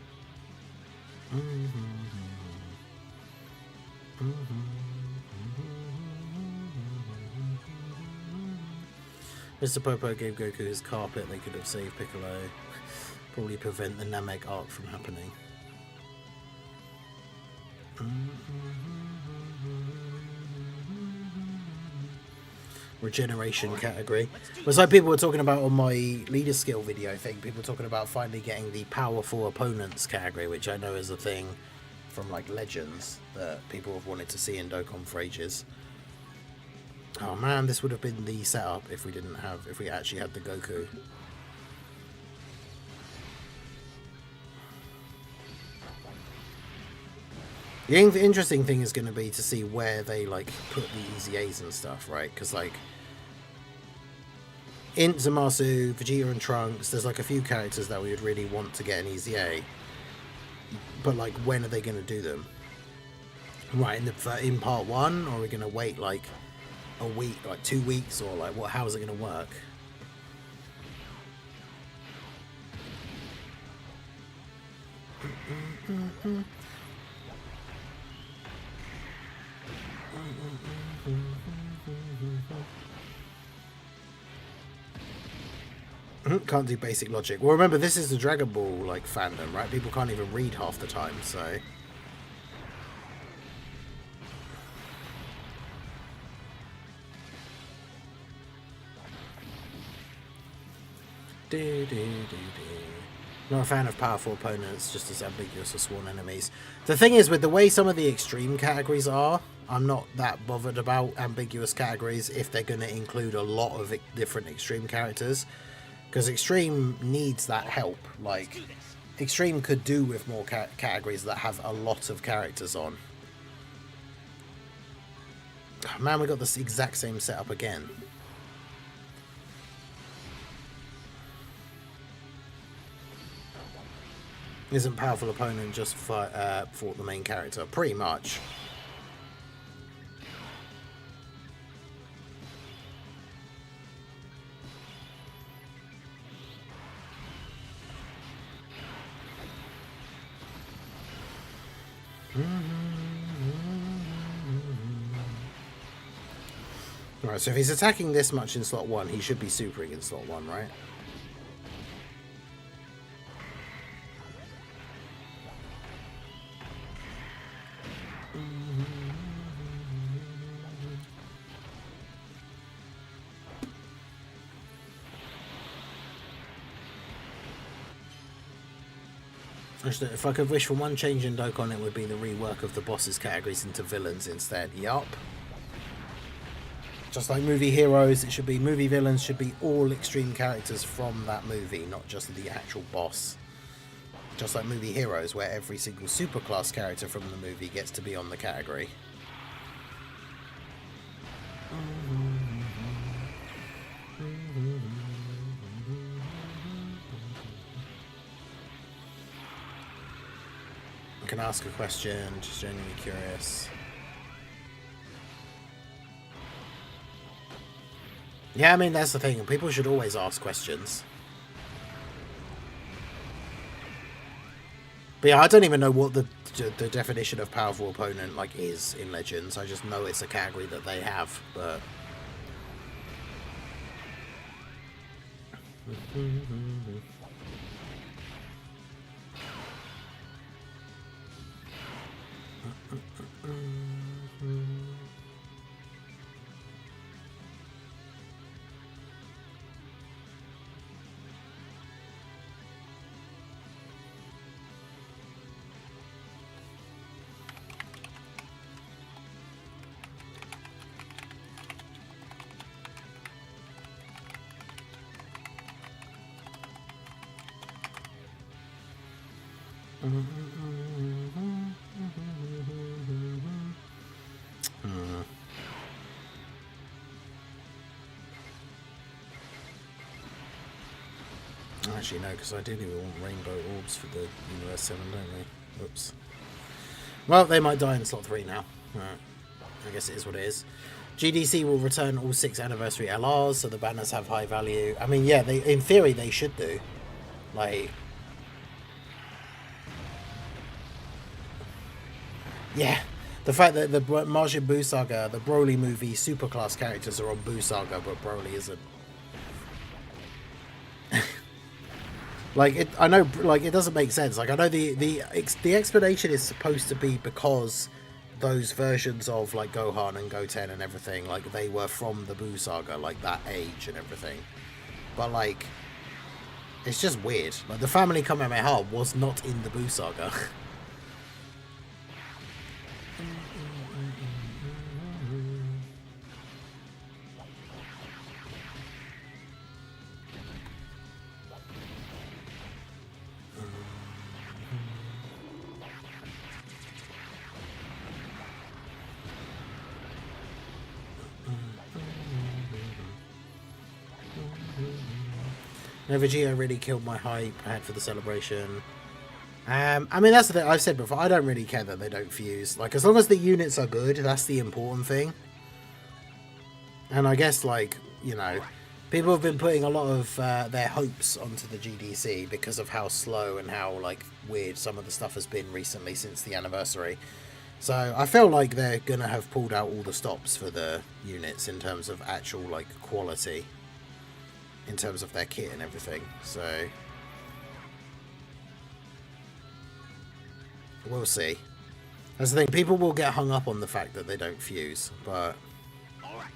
Mr. Popo gave Goku his carpet. They could have saved Piccolo. Probably prevent the Namek arc from happening. Regeneration category. It was like people were talking about on my leader skill video thing. People were talking about finally getting the powerful opponents category, which I know is a thing from like Legends that people have wanted to see in Dokkan for ages. Oh man, this would have been the setup if we actually had the Goku. The interesting thing is going to be to see where they like put the easy A's and stuff, right? Because like in Zamasu, Vegeta and Trunks, there's like a few characters that we would really want to get an easy A. But like, when are they going to do them? Right, in part one, or are we going to wait like a week, like 2 weeks, or like what? How is it going to work? Can't do basic logic. Well, remember, this is the Dragon Ball like fandom, right? People can't even read half the time, so. Not a fan of powerful opponents, just as ambiguous as sworn enemies. The thing is, with the way some of the extreme categories are, I'm not that bothered about ambiguous categories if they're going to include a lot of different extreme characters. Because extreme needs that help. Like, extreme could do with more categories that have a lot of characters on. Oh, man, we got this exact same setup again. Isn't powerful opponent just fought the main character? Pretty much. Right, so if he's attacking this much in slot 1, he should be supering in slot 1, right? If I could wish for one change in Dokkan, it would be the rework of the bosses categories into villains instead. Yup. Just like movie heroes, it should be movie villains should be all extreme characters from that movie, not just the actual boss. Just like movie heroes, where every single superclass character from the movie gets to be on the category. I can ask a question, just genuinely curious. Yeah, I mean, that's the thing. People should always ask questions. But yeah, I don't even know what the definition of powerful opponent like is in Legends. I just know it's a category that they have, but... Actually, no, because ideally we want rainbow orbs for the Universe 7, don't we? Oops. Well, they might die in slot 3 now. Right. I guess it is what it is. GDC will return all 6 anniversary LRs, so the banners have high value. I mean, yeah, they in theory they should do. Like... Yeah. The fact that the Majin Buu Saga, the Broly movie superclass characters are on Buu Saga, but Broly isn't. Like, I know, like, it doesn't make sense. Like, I know the explanation is supposed to be because those versions of, like, Gohan and Goten and everything, like, they were from the Buu Saga, like, that age and everything. But, like, it's just weird. Like, the Family Kamehameha was not in the Buu Saga. Vegeta really killed my hype I had for the celebration. I mean, that's the thing I've said before. I don't really care that they don't fuse. Like, as long as the units are good, that's the important thing. And I guess, like, you know, people have been putting a lot of their hopes onto the GDC because of how slow and how, like, weird some of the stuff has been recently since the anniversary. So I feel like they're going to have pulled out all the stops for the units in terms of actual, like, quality. In terms of their kit and everything, so we'll see. That's the thing, people will get hung up on the fact that they don't fuse, but Alright,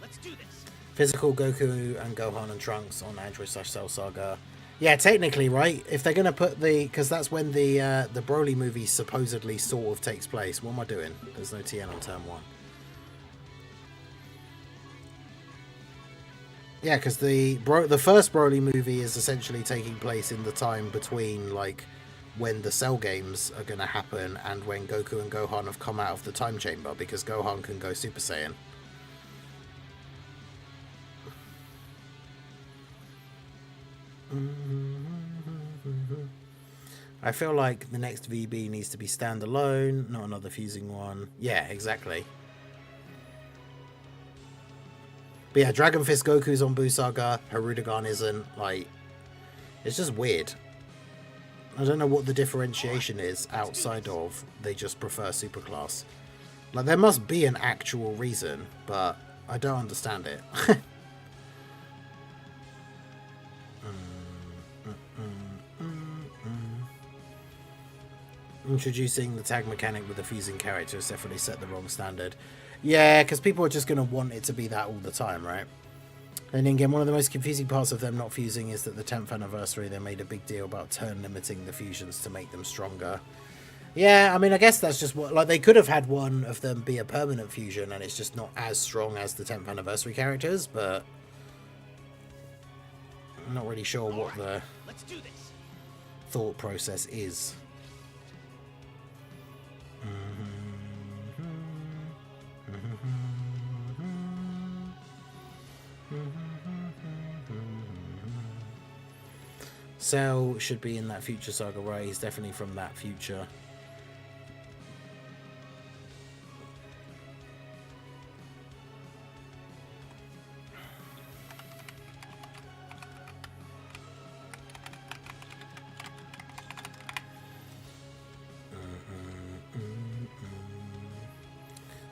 let's do this. physical Goku and Gohan and Trunks on Android/Cell Saga. Yeah, technically, right? If they're gonna put because that's when the Broly movie supposedly sort of takes place. What am I doing? There's no Tien on turn 1. Yeah, because the first Broly movie is essentially taking place in the time between, like, when the Cell games are going to happen and when Goku and Gohan have come out of the time chamber, because Gohan can go Super Saiyan. I feel like the next VB needs to be standalone, not another fusing one. Yeah, exactly. But yeah, Dragon Fist Goku's on Buu Saga, Harudagan isn't. Like, it's just weird. I don't know what the differentiation is outside of they just prefer Superclass. Like, there must be an actual reason, but I don't understand it. Introducing the tag mechanic with a fusing character has definitely set the wrong standard. Yeah, because people are just going to want it to be that all the time, right? And again, one of the most confusing parts of them not fusing is that the 10th anniversary, they made a big deal about turn limiting the fusions to make them stronger. Yeah, I mean, I guess that's just what... Like, they could have had one of them be a permanent fusion, and it's just not as strong as the 10th anniversary characters, but... I'm not really sure what the Let's do this. thought process is. Cell should be in that future saga, right? He's definitely from that future.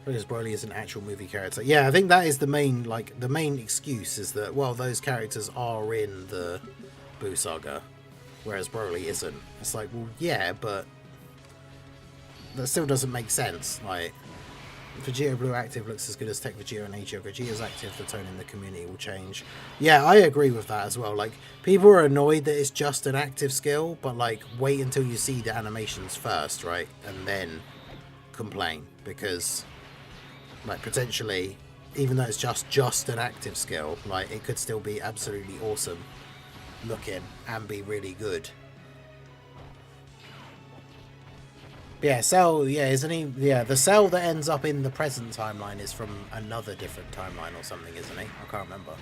Because Broly is an actual movie character. Yeah, I think that is the main, like, the main excuse is that, well, those characters are in the Buu saga, whereas Broly isn't. It's like, well, yeah, but that still doesn't make sense. Like, Vegeta Blue active looks as good as Tech Vegeta and H.O. Vegeta's active, the tone in the community will change. Yeah, I agree with that as well. Like, people are annoyed that it's just an active skill, but, like, wait until you see the animations first, right? And then complain, because... like, potentially, even though it's just an active skill, like, it could still be absolutely awesome looking and be really good. Yeah, Cell, yeah, isn't he? Yeah, the Cell that ends up in the present timeline is from another different timeline or something, isn't he? I can't remember.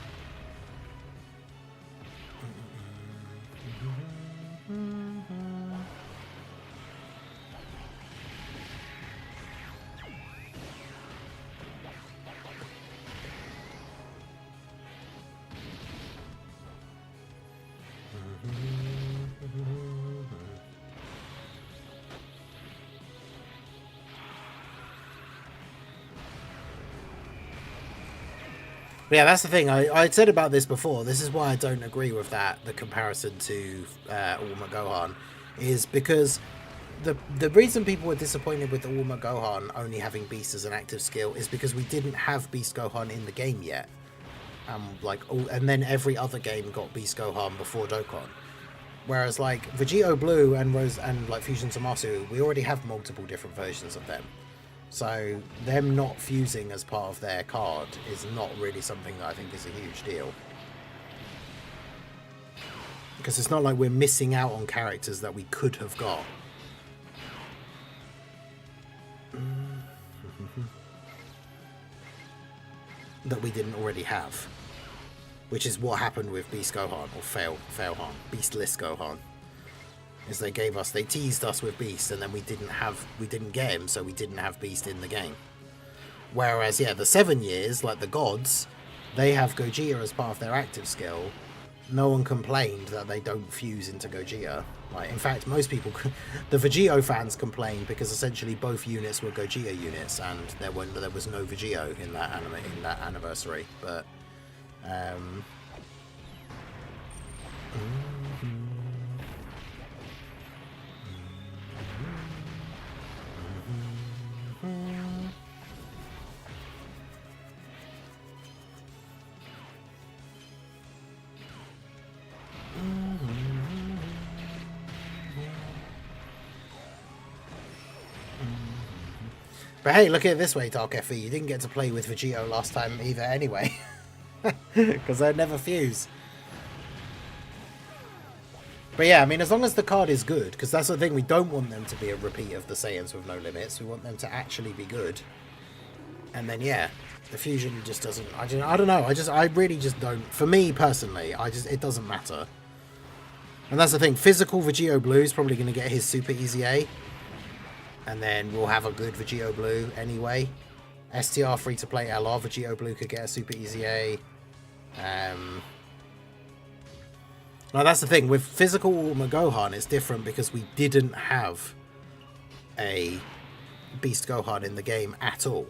Yeah, that's the thing. I said about this before. This is why I don't agree with that, the comparison to Ultimate Gohan, is because the reason people were disappointed with the Ultimate Gohan only having Beast as an active skill is because we didn't have Beast Gohan in the game yet. And then every other game got Beast Gohan before Dokkan. Whereas, like, Vegito Blue and Rose and, like, Fusion Zamasu, we already have multiple different versions of them. So them not fusing as part of their card is not really something that I think is a huge deal. Because it's not like we're missing out on characters that we could have got. That we didn't already have. Which is what happened with Beast Gohan, or Failhan, Beastless Gohan. Is they teased us with Beast, and then we didn't get him, so we didn't have Beast in the game. Whereas, yeah, the 7 years, like the gods, they have Gogeta as part of their active skill. No one complained that they don't fuse into Gogeta. Like, in fact, most people, the Vegito fans complained because essentially both units were Gogeta units, and there was no Vegito in that anniversary. But, But hey, look at it this way, Dark FE. You didn't get to play with Vegito last time either anyway. Because they'd never fuse. But yeah, I mean, as long as the card is good, because that's the thing, we don't want them to be a repeat of the Saiyans with no limits. We want them to actually be good. And then, yeah, the fusion just doesn't... I don't know. I really just don't... For me, personally, it doesn't matter. And that's the thing. Physical Vegito Blue is probably going to get his Super Easy A. And then we'll have a good Vegito Blue anyway. STR free-to-play LR Vegito Blue could get a Super Easy A. Now that's the thing. With physical Ultimate Gohan, it's different because we didn't have a Beast Gohan in the game at all.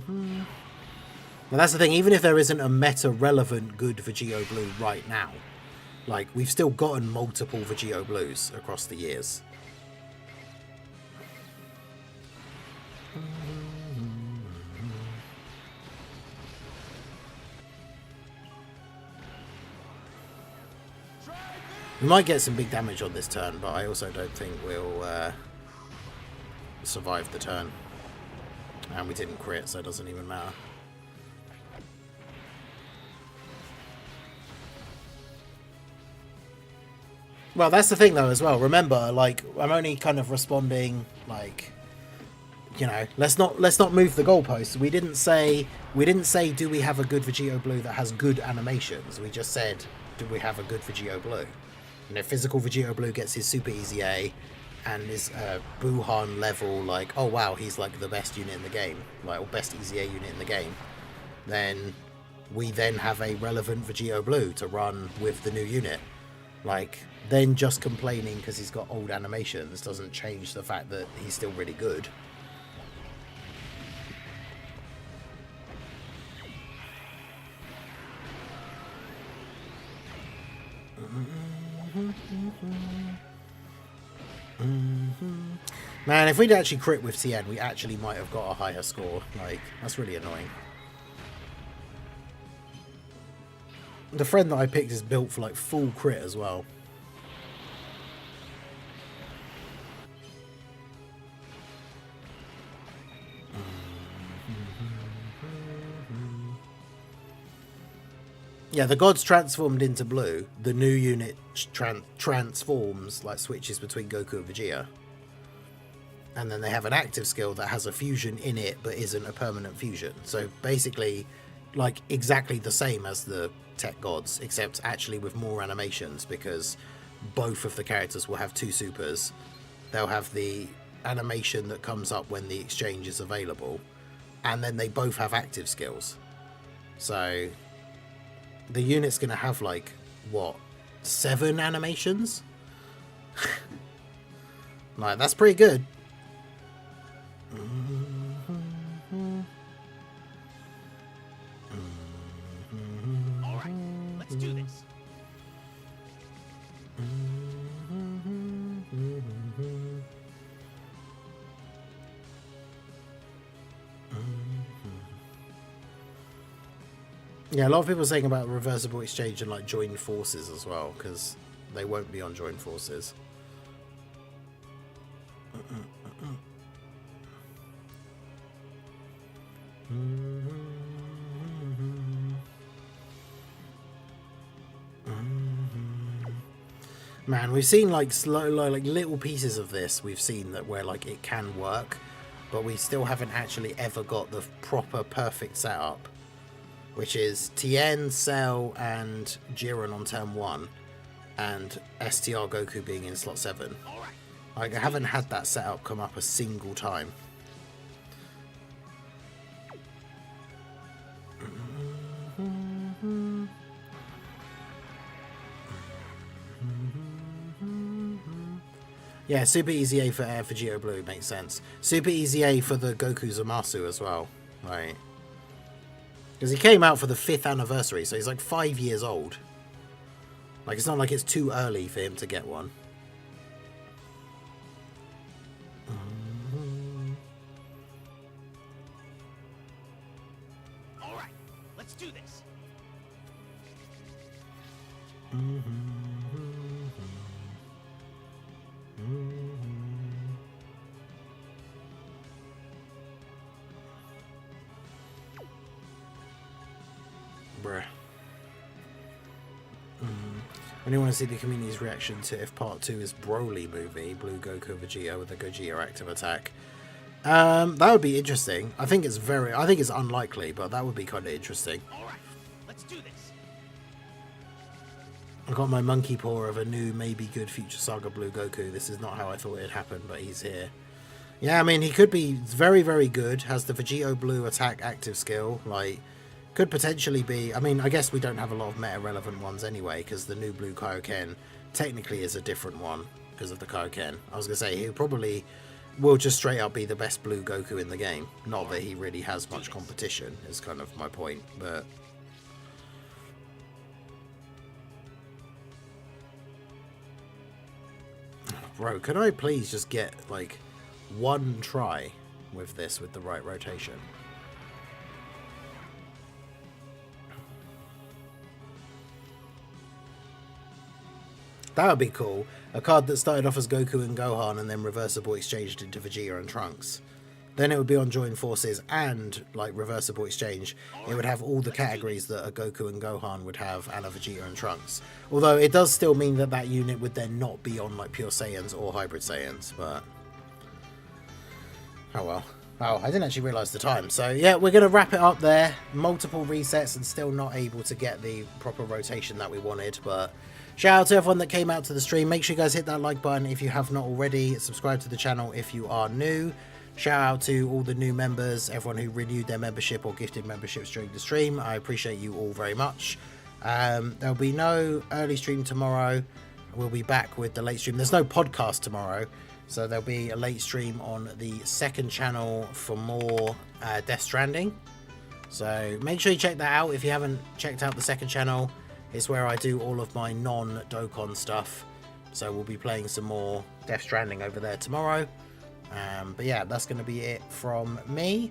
Now that's the thing. Even if there isn't a meta-relevant good Vegito Blue right now, like, we've still gotten multiple Vegito Blues across the years. We might get some big damage on this turn, but I also don't think we'll survive the turn. And we didn't crit, so it doesn't even matter. Well, that's the thing though as well. Remember, like, I'm only kind of responding, like, you know, let's not move the goalposts. We didn't say do we have a good Vegito Blue that has good animations. We just said, do we have a good Vegito Blue? You know, physical Vegito Blue gets his super easy A and is Buhan level, like, oh wow, he's like the best unit in the game, like, or best easy A unit in the game. Then we then have a relevant Vegito Blue to run with the new unit. Like, then just complaining because he's got old animations doesn't change the fact that he's still really good. Man, if we'd actually crit with Tien, we actually might have got a higher score. Like, that's really annoying. The friend that I picked is built for like full crit as well. Yeah, the gods transformed into blue. The new unit transforms, like switches between Goku and Vegeta. And then they have an active skill that has a fusion in it, but isn't a permanent fusion. So basically, like, exactly the same as the tech gods, except actually with more animations, because both of the characters will have two supers. They'll have the animation that comes up when the exchange is available, and then they both have active skills. So the unit's gonna have, like, what, 7 animations? Like, that's pretty good. All right, let's do this. Yeah, a lot of people are saying about reversible exchange and like joined forces as well, because they won't be on joined forces. Man, we've seen like like little pieces of this. We've seen that where like it can work, but we still haven't actually ever got the proper perfect setup, which is Tien, Cell, and Jiren on turn 1, and STR Goku being in slot 7. Like, I haven't had that setup come up a single time. Yeah, Super Easy A for Vegito Blue makes sense. Super Easy A for the Goku Zamasu as well, right? Because he came out for the 5th anniversary, so he's like 5 years old. Like, it's not like it's too early for him to get one. All right, let's do this. Bruh. I do want to see the community's reaction to if part 2 is Broly movie, Blue Goku Vegeta with a Gogeta active attack. That would be interesting. I think it's unlikely, but that would be kind of interesting. All right, let's do this. I got my monkey paw of a new, maybe good Future Saga Blue Goku. This is not how I thought it'd happen, but he's here. Yeah, I mean, he could be very, very good. Has the Vegito Blue attack active skill. Like, could potentially be... I mean, I guess we don't have a lot of meta-relevant ones anyway, because the new Blue Kaioken technically is a different one because of the Kaioken. I was going to say, he probably will just straight up be the best Blue Goku in the game. Not that he really has much competition, is kind of my point, but... Bro, could I please just get, like, one try with this with the right rotation? That would be cool. A card that started off as Goku and Gohan and then reversible exchanged into Vegeta and Trunks. Then it would be on Join Forces and like reversible exchange. It would have all the categories that a Goku and Gohan would have and a Vegeta and Trunks. Although it does still mean that that unit would then not be on like Pure Saiyans or Hybrid Saiyans, but oh well. Oh, I didn't actually realise the time. So yeah, we're going to wrap it up there. Multiple resets and still not able to get the proper rotation that we wanted, but shout out to everyone that came out to the stream. Make sure you guys hit that like button if you have not already. Subscribe to the channel if you are new. Shout out to all the new members, everyone who renewed their membership or gifted memberships during the stream. I appreciate you all very much. There'll be no early stream tomorrow. We'll be back with the late stream. There's no podcast tomorrow, so there'll be a late stream on the second channel for more Death Stranding. So make sure you check that out if you haven't checked out the second channel. It's where I do all of my non-Dokkan stuff. So we'll be playing some more Death Stranding over there tomorrow. But yeah, that's going to be it from me.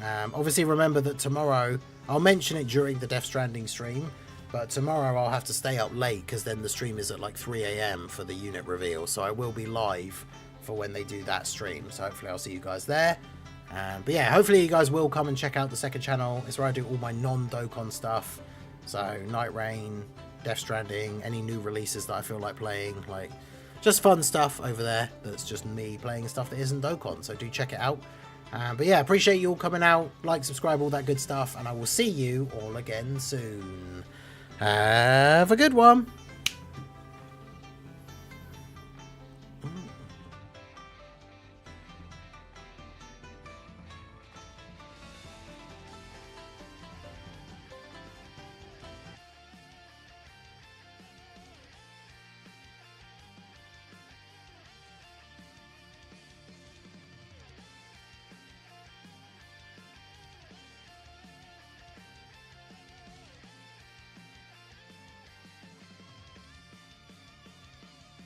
Obviously remember that tomorrow, I'll mention it during the Death Stranding stream, but tomorrow I'll have to stay up late because then the stream is at like 3 AM for the unit reveal. So I will be live for when they do that stream. So hopefully I'll see you guys there. But yeah, hopefully you guys will come and check out the second channel. It's where I do all my non-Dokkan stuff. So Night Rain, Death Stranding, any new releases that I feel like playing, like just fun stuff over there. That's just me playing stuff that isn't Dokkan. So do check it out. But yeah, appreciate you all coming out. Like, subscribe, all that good stuff. And I will see you all again soon. Have a good one.